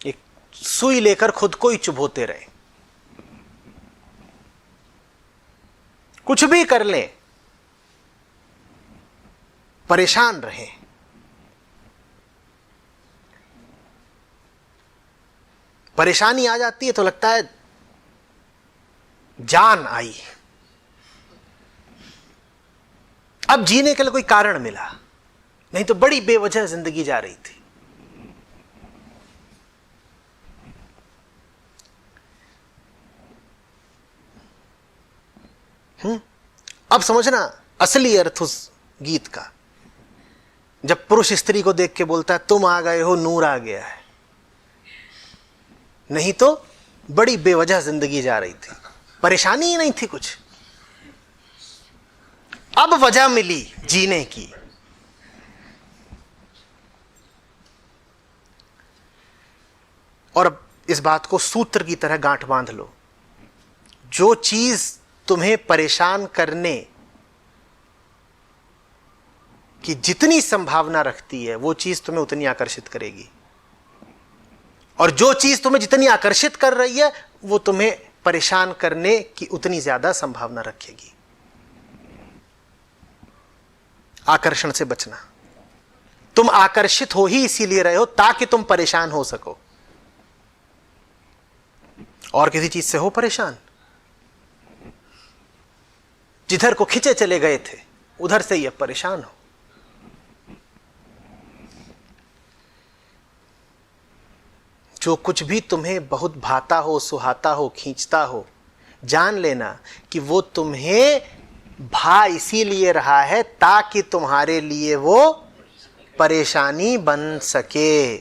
एक सुई लेकर खुद को ही चुभोते रहें, कुछ भी कर लें, परेशान रहें। परेशानी आ जाती है तो लगता है जान आई, अब जीने के लिए कोई कारण मिला, नहीं तो बड़ी बेवजह जिंदगी जा रही थी। अब समझना असली अर्थ उस गीत का, जब पुरुष स्त्री को देख के बोलता है तुम आ गए हो, नूर आ गया है, नहीं तो बड़ी बेवजह जिंदगी जा रही थी, परेशानी ही नहीं थी कुछ, अब वजह मिली जीने की। और अब इस बात को सूत्र की तरह गांठ बांध लो, जो चीज तुम्हें परेशान करने की जितनी संभावना रखती है वो चीज तुम्हें उतनी आकर्षित करेगी, और जो चीज तुम्हें जितनी आकर्षित कर रही है वो तुम्हें परेशान करने की उतनी ज्यादा संभावना रखेगी। आकर्षण से बचना। तुम आकर्षित हो ही इसीलिए रहे हो ताकि तुम परेशान हो सको, और किसी चीज से हो परेशान? जिधर को खिंचे चले गए थे उधर से ही अब परेशान हो। जो कुछ भी तुम्हें बहुत भाता हो, सुहाता हो, खींचता हो, जान लेना कि वो तुम्हें भा इसीलिए रहा है ताकि तुम्हारे लिए वो परेशानी बन सके।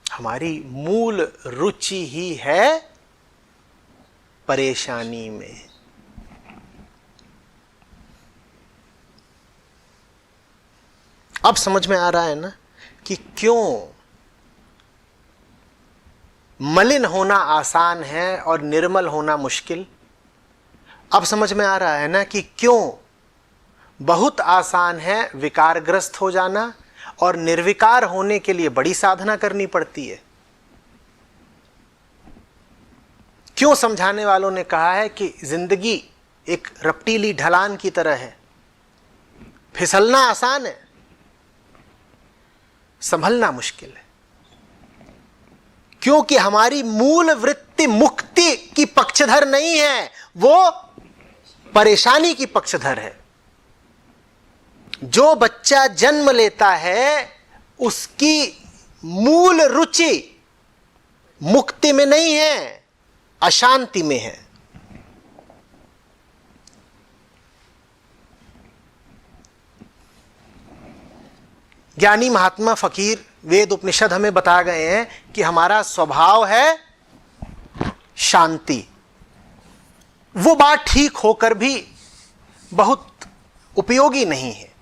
हमारी मूल रुचि ही है परेशानी में। अब समझ में आ रहा है ना कि क्यों मलिन होना आसान है और निर्मल होना मुश्किल। अब समझ में आ रहा है ना कि क्यों बहुत आसान है विकारग्रस्त हो जाना और निर्विकार होने के लिए बड़ी साधना करनी पड़ती है। क्यों समझाने वालों ने कहा है कि जिंदगी एक रपटीली ढलान की तरह है, फिसलना आसान है, संभलना मुश्किल है। क्योंकि हमारी मूल वृत्ति मुक्ति की पक्षधर नहीं है, वो परेशानी की पक्षधर है। जो बच्चा जन्म लेता है उसकी मूल रुचि मुक्ति में नहीं है, अशांति में है। ज्ञानी महात्मा फकीर वेद उपनिषद हमें बता गए हैं कि हमारा स्वभाव है शांति। वो बात ठीक होकर भी बहुत उपयोगी नहीं है।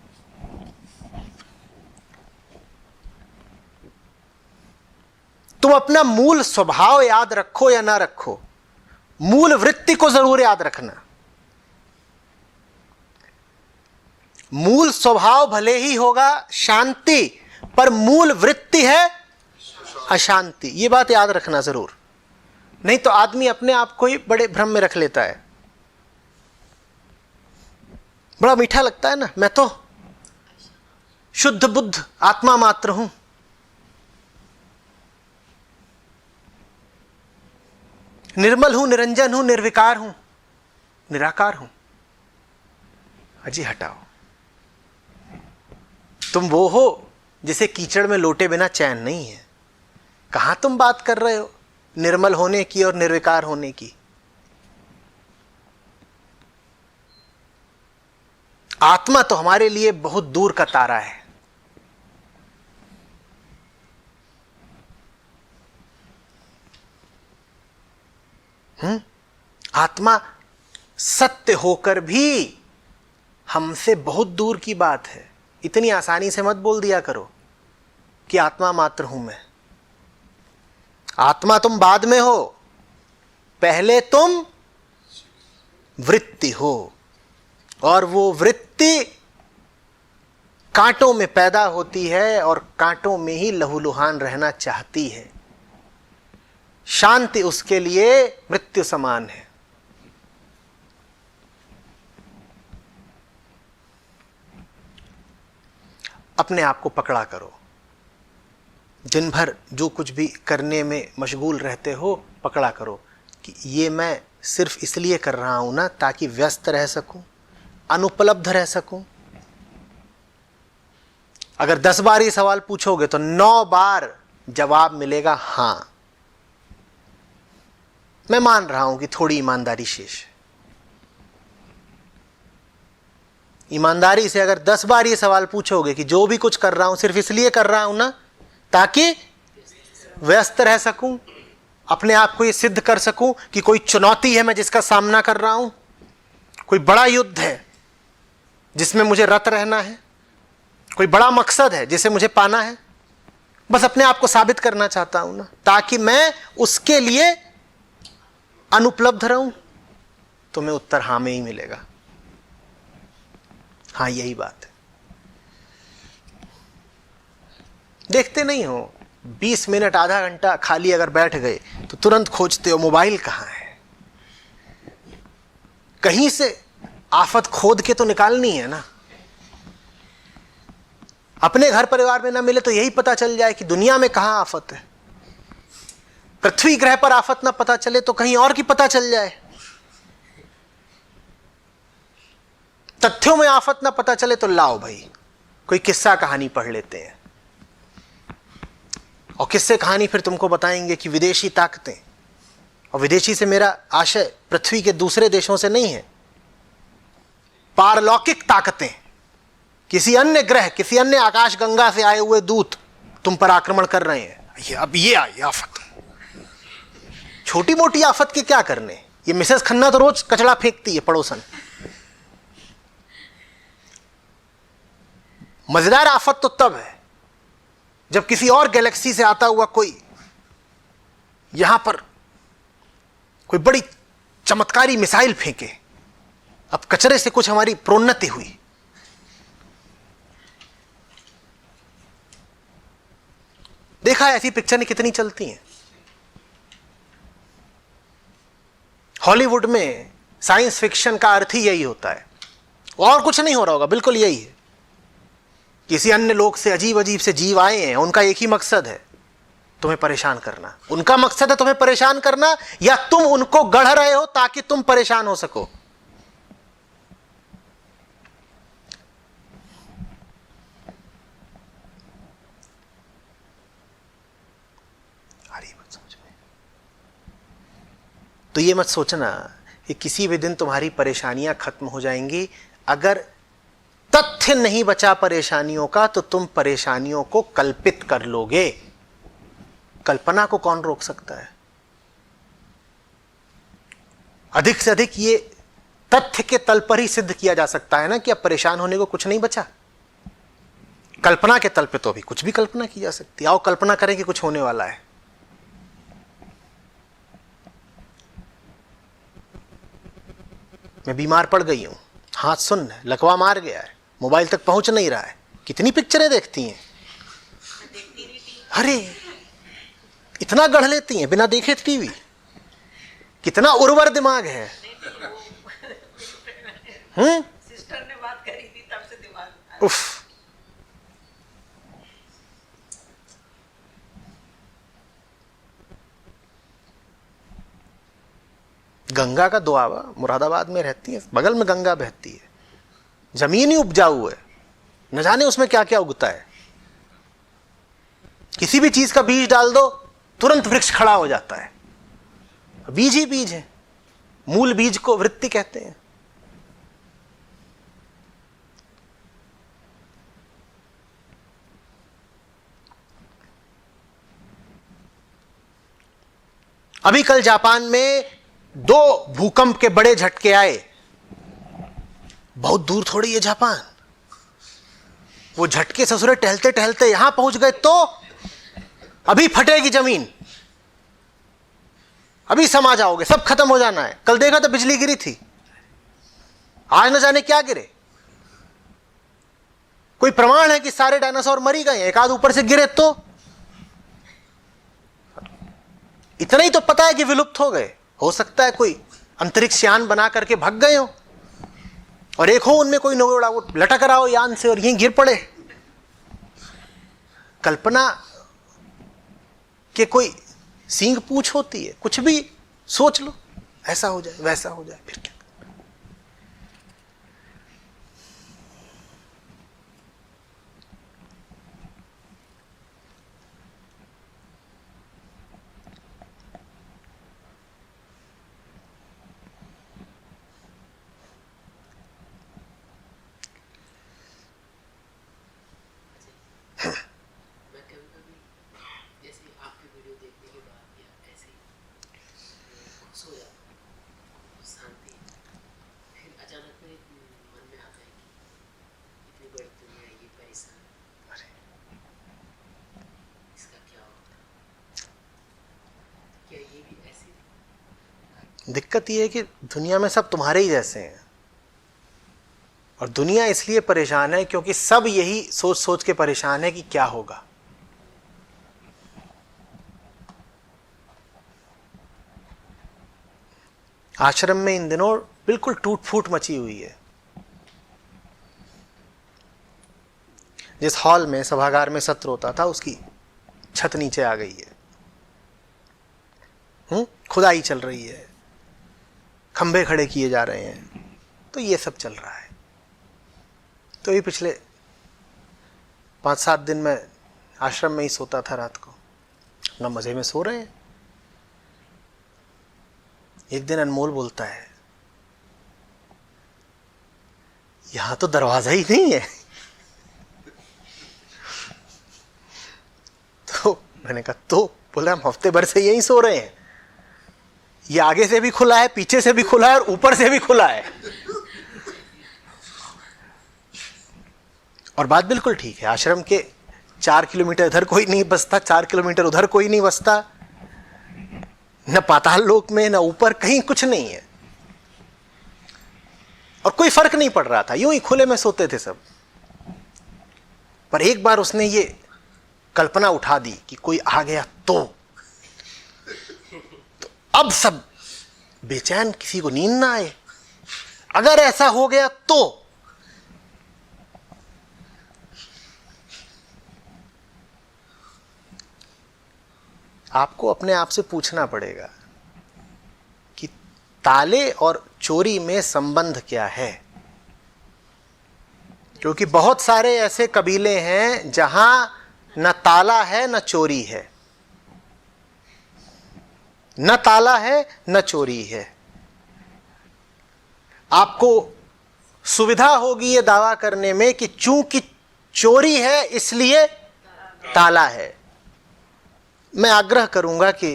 तुम अपना मूल स्वभाव याद रखो या ना रखो, मूल वृत्ति को जरूर याद रखना। मूल स्वभाव भले ही होगा शांति, पर मूल वृत्ति है अशांति। ये बात याद रखना जरूर, नहीं तो आदमी अपने आप को ही बड़े भ्रम में रख लेता है। बड़ा मीठा लगता है ना, मैं तो शुद्ध बुद्ध आत्मा मात्र हूं। निर्मल हूं, निरंजन हूं, निर्विकार हूं, निराकार हूं। अजी हटाओ, तुम वो हो जिसे कीचड़ में लोटे बिना चैन नहीं है। कहां तुम बात कर रहे हो निर्मल होने की और निर्विकार होने की। आत्मा तो हमारे लिए बहुत दूर का तारा है। आत्मा सत्य होकर भी हमसे बहुत दूर की बात है। इतनी आसानी से मत बोल दिया करो कि आत्मा मात्र हूं मैं। आत्मा तुम बाद में हो, पहले तुम वृत्ति हो, और वो वृत्ति कांटों में पैदा होती है और कांटों में ही लहूलुहान रहना चाहती है। शांति उसके लिए मृत्यु समान है। अपने आप को पकड़ा करो। दिन भर जो कुछ भी करने में मशगूल रहते हो, पकड़ा करो कि ये मैं सिर्फ इसलिए कर रहा हूं ना ताकि व्यस्त रह सकूं, अनुपलब्ध रह सकूं। अगर 10 बार ये सवाल पूछोगे तो 9 बार जवाब मिलेगा हां। मैं मान रहा हूं कि थोड़ी ईमानदारी शेष है। ईमानदारी से अगर 10 बार ये सवाल पूछोगे कि जो भी कुछ कर रहा हूं सिर्फ इसलिए कर रहा हूं ना ताकि व्यस्त रह सकूं, अपने आप को ये सिद्ध कर सकूं कि कोई चुनौती है मैं जिसका सामना कर रहा हूं, कोई बड़ा युद्ध है जिसमें मुझे रत रहना है, कोई बड़ा मकसद है जिसे मुझे पाना है, बस अपने आप को साबित करना चाहता हूं ना ताकि मैं उसके लिए अनुपलब्ध रहूं, तो मैं उत्तर हां में ही मिलेगा। हाँ, यही बात है। देखते नहीं हो 20 मिनट आधा घंटा खाली अगर बैठ गए तो तुरंत खोजते हो मोबाइल कहां है। कहीं से आफत खोद के तो निकालनी है ना। अपने घर परिवार में ना मिले तो यही पता चल जाए कि दुनिया में कहां आफत है। पृथ्वी ग्रह पर आफत ना पता चले तो कहीं और की पता चल जाए। तथ्यों में आफत ना पता चले तो लाओ भाई कोई किस्सा कहानी पढ़ लेते हैं और किससे कहानी फिर तुमको बताएंगे कि विदेशी ताकतें, और विदेशी से मेरा आशय पृथ्वी के दूसरे देशों से नहीं है, पारलौकिक ताकतें, किसी अन्य ग्रह, किसी अन्य आकाश गंगा से आए हुए दूत तुम पर आक्रमण कर रहे हैं। अब ये आई आफत। छोटी मोटी आफत के क्या करने, ये मिसेस खन्ना तो रोज कचड़ा फेंकती है पड़ोसन। मजेदार आफत तो तब है जब किसी और गैलेक्सी से आता हुआ कोई यहां पर कोई बड़ी चमत्कारी मिसाइल फेंके। अब कचरे से कुछ हमारी प्रोन्नति हुई। देखा है ऐसी पिक्चरें कितनी चलती हैं। हॉलीवुड में साइंस फिक्शन का अर्थ ही यही होता है, और कुछ नहीं हो रहा होगा, बिल्कुल यही है। किसी अन्य लोक से अजीब अजीब से जीव आए हैं, उनका एक ही मकसद है, तुम्हें परेशान करना। उनका मकसद है तुम्हें परेशान करना, या तुम उनको गढ़ रहे हो ताकि तुम परेशान हो सको। तो ये मत सोचना कि किसी भी दिन तुम्हारी परेशानियां खत्म हो जाएंगी। अगर तथ्य नहीं बचा परेशानियों का तो तुम परेशानियों को कल्पित कर लोगे। कल्पना को कौन रोक सकता है? अधिक से अधिक ये तथ्य के तल पर ही सिद्ध किया जा सकता है ना कि अब परेशान होने को कुछ नहीं बचा। कल्पना के तल पे तो अभी कुछ भी कल्पना की जा सकती है। आओ कल्पना करें कि कुछ होने वाला है। मैं बीमार पड़ गई हूं, हाथ सुन्न है, लकवा मार गया है, मोबाइल तक पहुंच नहीं रहा है। कितनी पिक्चरें देखती हैं, अरे इतना गढ़ लेती हैं बिना देखे टीवी। कितना उर्वर दिमाग है। सिस्टर ने बात करी थी तब से दिमाग उफ। गंगा का दुआवा, मुरादाबाद में रहती है, बगल में गंगा बहती है, जमीन ही उपजाऊ है, न जाने उसमें क्या क्या उगता है। किसी भी चीज का बीज डाल दो तुरंत वृक्ष खड़ा हो जाता है। बीज ही बीज है, मूल बीज को वृत्ति कहते हैं। अभी कल जापान में 2 भूकंप के बड़े झटके आए। बहुत दूर थोड़ी है जापान। वो झटके ससुरे टहलते टहलते यहां पहुंच गए तो अभी फटेगी जमीन, अभी समा जाओगे, सब खत्म हो जाना है। कल देखा तो बिजली गिरी थी, आज न जाने क्या गिरे। कोई प्रमाण है कि सारे डायनासोर मर ही गए? एक आध ऊपर से गिरे तो इतना ही तो पता है कि विलुप्त हो गए। हो सकता है कोई अंतरिक्ष यान बना करके भाग गए हो, और एक हो उनमें कोई नोड़ा वो लटक रहा हो यान से और यहीं गिर पड़े। कल्पना के कोई सींग पूछ होती है? कुछ भी सोच लो, ऐसा हो जाए वैसा हो जाए, फिर क्या? दिक्कत यह है कि दुनिया में सब तुम्हारे ही जैसे हैं, और दुनिया इसलिए परेशान है क्योंकि सब यही सोच सोच के परेशान है कि क्या होगा। आश्रम में इन दिनों बिल्कुल टूट फूट मची हुई है। जिस हॉल में सभागार में सत्र होता था उसकी छत नीचे आ गई है। खुदाई चल रही है, खंभे खड़े किए जा रहे हैं, तो ये सब चल रहा है। तो ये पिछले 5-7 दिन में आश्रम में ही सोता था रात को। अपना मजे में सो रहे हैं। एक दिन अनमोल बोलता है, यहां तो दरवाजा ही नहीं है। तो मैंने कहा, तो बोला हम हफ्ते भर से यहीं सो रहे हैं, ये आगे से भी खुला है, पीछे से भी खुला है और ऊपर से भी खुला है। और बात बिल्कुल ठीक है। आश्रम के 4 किलोमीटर इधर कोई नहीं बसता, 4 किलोमीटर उधर कोई नहीं बसता, न पाताल लोक में न ऊपर, कहीं कुछ नहीं है। और कोई फर्क नहीं पड़ रहा था, यूं ही खुले में सोते थे सब। पर एक बार उसने ये कल्पना उठा दी कि कोई आ गया तो अब सब बेचैन, किसी को नींद ना आए। अगर ऐसा हो गया तो आपको अपने आप से पूछना पड़ेगा कि ताले और चोरी में संबंध क्या है। क्योंकि बहुत सारे ऐसे कबीले हैं जहां न ताला है न चोरी है, न ताला है न चोरी है। आपको सुविधा होगी ये दावा करने में कि चूंकि चोरी है इसलिए ताला है। मैं आग्रह करूंगा कि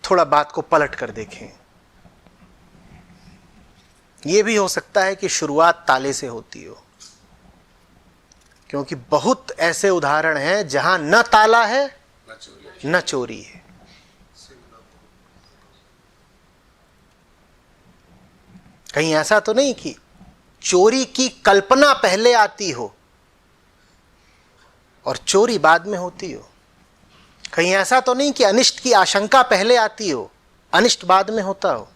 थोड़ा बात को पलट कर देखें। यह भी हो सकता है कि शुरुआत ताले से होती हो, क्योंकि बहुत ऐसे उदाहरण हैं जहां न ताला है न चोरी है। कहीं ऐसा तो नहीं कि चोरी की कल्पना पहले आती हो और चोरी बाद में होती हो। कहीं ऐसा तो नहीं कि अनिष्ट की आशंका पहले आती हो, अनिष्ट बाद में होता हो।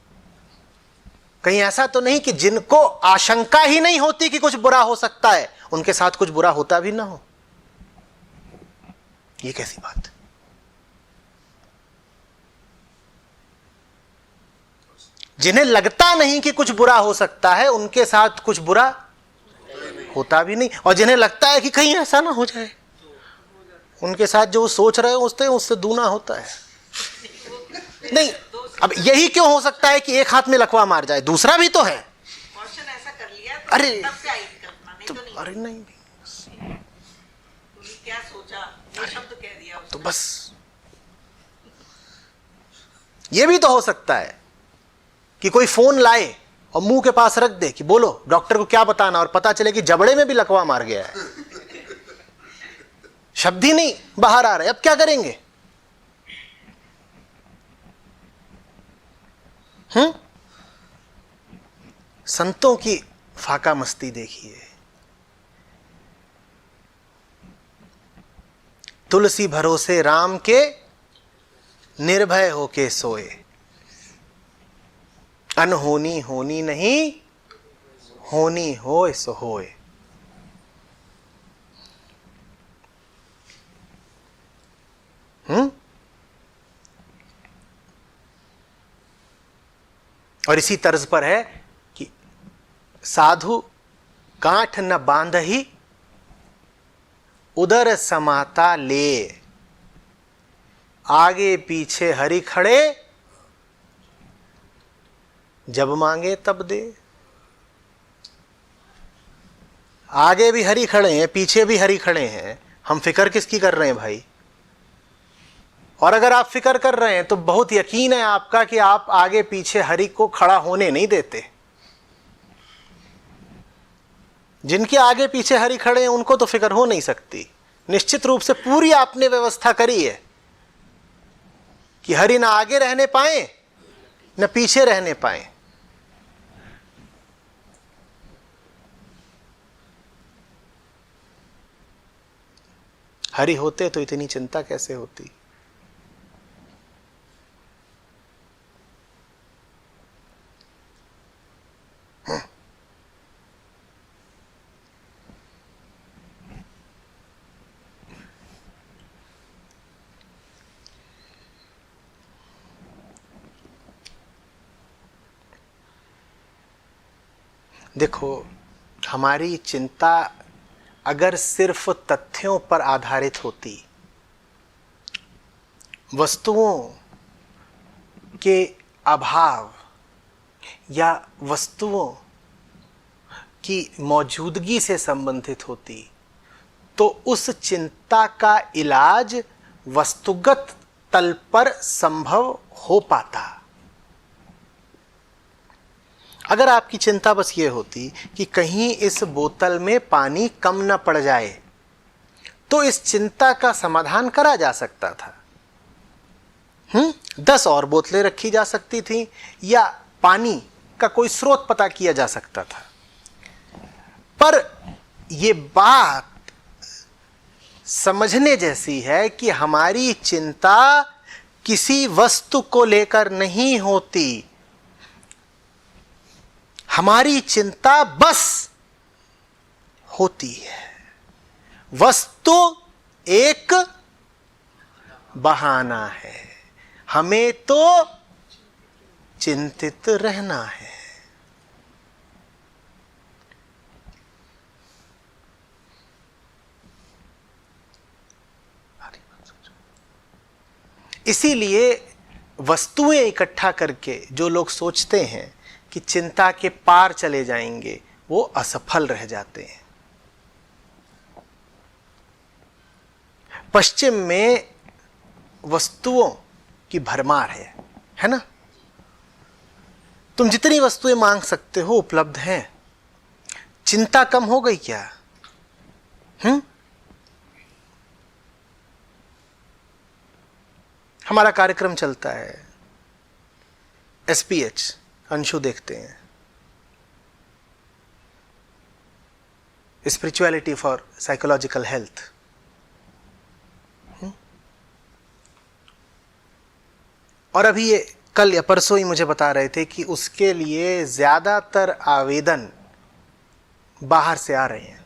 कहीं ऐसा तो नहीं कि जिनको आशंका ही नहीं होती कि कुछ बुरा हो सकता है, उनके साथ कुछ बुरा होता भी ना हो। ये कैसी बात है? जिन्हें लगता नहीं कि कुछ बुरा हो सकता है, उनके साथ कुछ बुरा होता भी नहीं। और जिन्हें लगता है कि कहीं ऐसा ना हो जाए, उनके साथ जो सोच रहे हो उससे दूना होता है। नहीं, अब यही क्यों हो सकता है कि एक हाथ में लकवा मार जाए, दूसरा भी तो है। ऐसा कर लिया तो अरे तब से आई कल्पना, नहीं तो नहीं। अरे नहीं, तूने क्या सोचा, ये शब्द कह दिया तो बस ये भी तो हो सकता है कि कोई फोन लाए और मुंह के पास रख दे कि बोलो डॉक्टर को क्या बताना, और पता चले कि जबड़े में भी लकवा मार गया है, शब्द ही नहीं बाहर आ रहे। अब क्या करेंगे? संतों की फाका मस्ती देखिए। तुलसी भरोसे राम के निर्भय होके सोए, अनहोनी होनी नहीं, होनी होए सो होए। और इसी तर्ज पर है कि साधु गांठ न बांधही उदर समाता ले, आगे पीछे हरि खड़े जब मांगे तब दे। आगे भी हरि खड़े हैं, पीछे भी हरि खड़े हैं, हम फिक्र किसकी कर रहे हैं भाई? और अगर आप फिक्र कर रहे हैं तो बहुत यकीन है आपका कि आप आगे पीछे हरि को खड़ा होने नहीं देते। जिनके आगे पीछे हरि खड़े हैं उनको तो फिक्र हो नहीं सकती। निश्चित रूप से पूरी आपने व्यवस्था करी है कि हरि ना आगे रहने पाए न पीछे रहने पाए। हरि होते तो इतनी चिंता कैसे होती? देखो, हमारी चिंता अगर सिर्फ तथ्यों पर आधारित होती वस्तुओं के अभाव या वस्तुओं की मौजूदगी से संबंधित होती तो उस चिंता का इलाज वस्तुगत तल पर संभव हो पाता। अगर आपकी चिंता बस ये होती कि कहीं इस बोतल में पानी कम न पड़ जाए, तो इस चिंता का समाधान करा जा सकता था। 10 और बोतलें रखी जा सकती थी या पानी का कोई स्रोत पता किया जा सकता था। पर यह बात समझने जैसी है कि हमारी चिंता किसी वस्तु को लेकर नहीं होती, हमारी चिंता बस होती है। वस्तु एक बहाना है, हमें तो चिंतित रहना है। इसीलिए वस्तुएं इकट्ठा करके जो लोग सोचते हैं कि चिंता के पार चले जाएंगे, वो असफल रह जाते हैं। पश्चिम में वस्तुओं की भरमार है ना? तुम जितनी वस्तुएं मांग सकते हो उपलब्ध हैं। चिंता कम हो गई क्या? हमारा कार्यक्रम चलता है, SPH अंशु देखते हैं, स्पिरिचुअलिटी फॉर साइकोलॉजिकल हेल्थ। और अभी ये कल या परसों ही मुझे बता रहे थे कि उसके लिए ज्यादातर आवेदन बाहर से आ रहे हैं।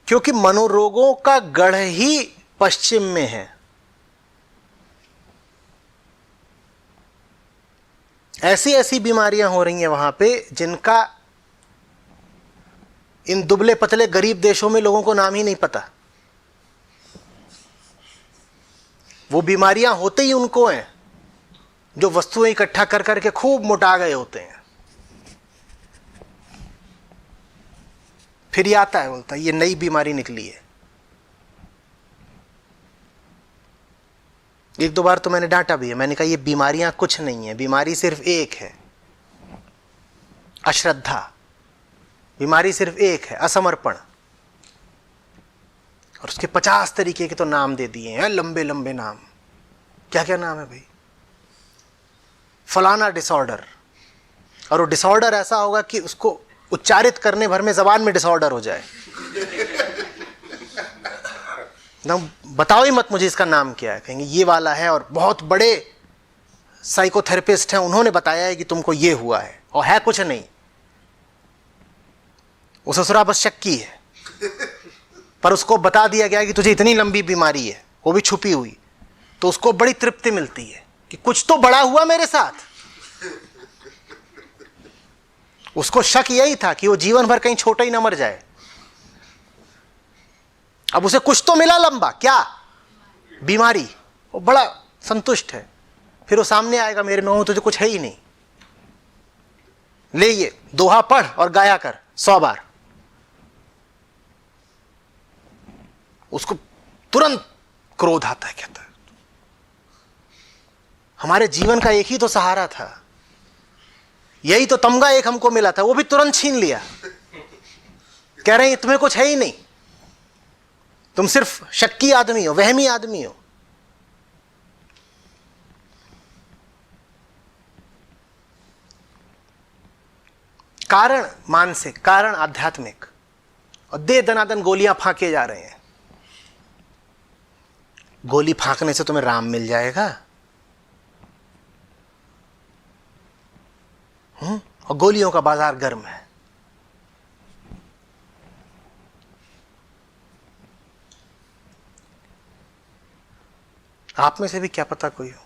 क्योंकि मनोरोगों का गढ़ ही पश्चिम में है। ऐसी ऐसी बीमारियां हो रही हैं वहां पे जिनका इन दुबले पतले गरीब देशों में लोगों को नाम ही नहीं पता। वो बीमारियां होते ही उनको हैं जो वस्तुएं इकट्ठा कर करके खूब मोटा गए होते हैं। फिर ये आता है, बोलता है ये नई बीमारी निकली है। एक दो बार तो मैंने डांटा भी है। मैंने कहा ये बीमारियां कुछ नहीं है, बीमारी सिर्फ एक है, अश्रद्धा। बीमारी सिर्फ एक है, असमर्पण। और उसके 50 तरीके के तो नाम दे दिए हैं, लंबे लंबे नाम। क्या क्या नाम है भाई? फलाना डिसऑर्डर। और वो डिसऑर्डर ऐसा होगा कि उसको उच्चारित करने भर में जबान में डिसऑर्डर हो जाए। ना बताओ ही मत मुझे इसका नाम क्या है। कहेंगे ये वाला है, और बहुत बड़े साइकोथेरेपिस्ट हैं, उन्होंने बताया है कि तुमको ये हुआ है, और है कुछ नहीं। वो ससुरा बस शक्की है, पर उसको बता दिया गया कि तुझे इतनी लंबी बीमारी है, वो भी छुपी हुई। तो उसको बड़ी तृप्ति मिलती है कि कुछ तो बड़ा हुआ मेरे साथ। उसको शक यही था कि वो जीवन भर कहीं छोटा ही ना मर जाए। अब उसे कुछ तो मिला लंबा, क्या? बीमारी। वो बड़ा संतुष्ट है। फिर वो सामने आएगा, मेरे नो तुझे कुछ है ही नहीं, ले ये दोहा पढ़ और गाया कर 100 बार। उसको तुरंत क्रोध आता है, कहता है हमारे जीवन का एक ही तो सहारा था, यही तो तमगा एक हमको मिला था, वो भी तुरंत छीन लिया। कह रहे हैं तुम्हें कुछ है ही नहीं, तुम सिर्फ शक्की आदमी हो, वहमी आदमी हो। कारण मानसिक, कारण आध्यात्मिक, और दे दनादन गोलियां फांके जा रहे हैं। गोली फांकने से तुम्हें राम मिल जाएगा? और गोलियों का बाजार गर्म है। आप में से भी क्या पता कोई हो।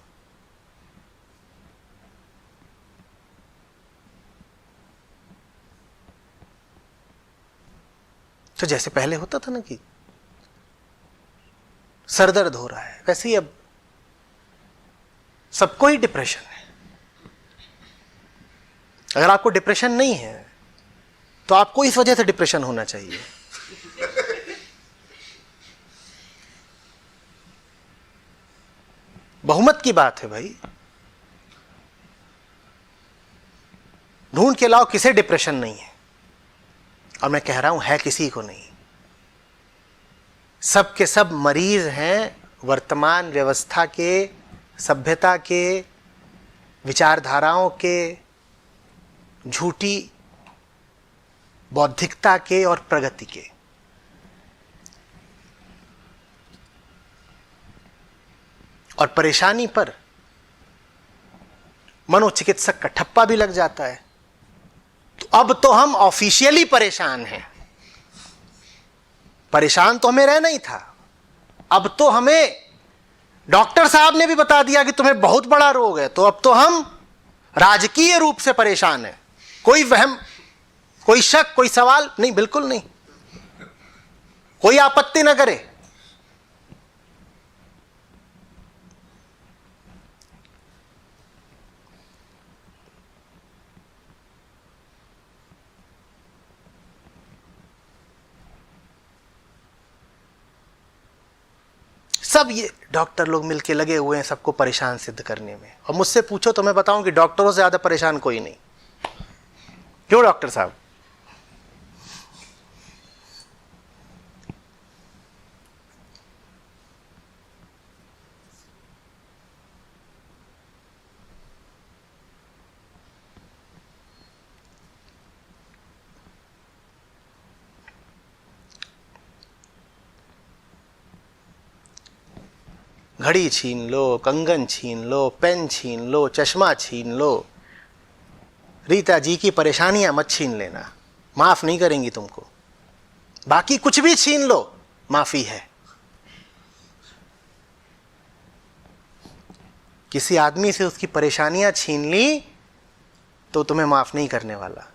तो जैसे पहले होता था ना कि सर दर्द हो रहा है, वैसे ही अब सबको ही डिप्रेशन है। अगर आपको डिप्रेशन नहीं है तो आपको इस वजह से डिप्रेशन होना चाहिए। बहुमत की बात है भाई, ढूंढ के लाओ किसे डिप्रेशन नहीं है। और मैं कह रहा हूं है किसी को नहीं, सब के सब मरीज हैं वर्तमान व्यवस्था के, सभ्यता के, विचारधाराओं के, झूठी बौद्धिकता के और प्रगति के। और परेशानी पर मनोचिकित्सक का ठप्पा भी लग जाता है। तो अब तो हम ऑफिशियली परेशान हैं। परेशान तो हमें रहना ही था, अब तो हमें डॉक्टर साहब ने भी बता दिया कि तुम्हें बहुत बड़ा रोग है, तो अब तो हम राजकीय रूप से परेशान हैं। कोई वहम, कोई शक, कोई सवाल नहीं, बिल्कुल नहीं, कोई आपत्ति न करे। सब ये डॉक्टर लोग मिलके लगे हुए हैं सबको परेशान सिद्ध करने में। और मुझसे पूछो तो मैं बताऊं कि डॉक्टरों से ज्यादा परेशान कोई नहीं। क्यों डॉक्टर साहब? घड़ी छीन लो, कंगन छीन लो, पेन छीन लो, चश्मा छीन लो, रीता जी की परेशानियां मत छीन लेना, माफ नहीं करेंगी तुमको। बाकी कुछ भी छीन लो, माफी है। किसी आदमी से उसकी परेशानियां छीन ली तो तुम्हें माफ नहीं करने वाला।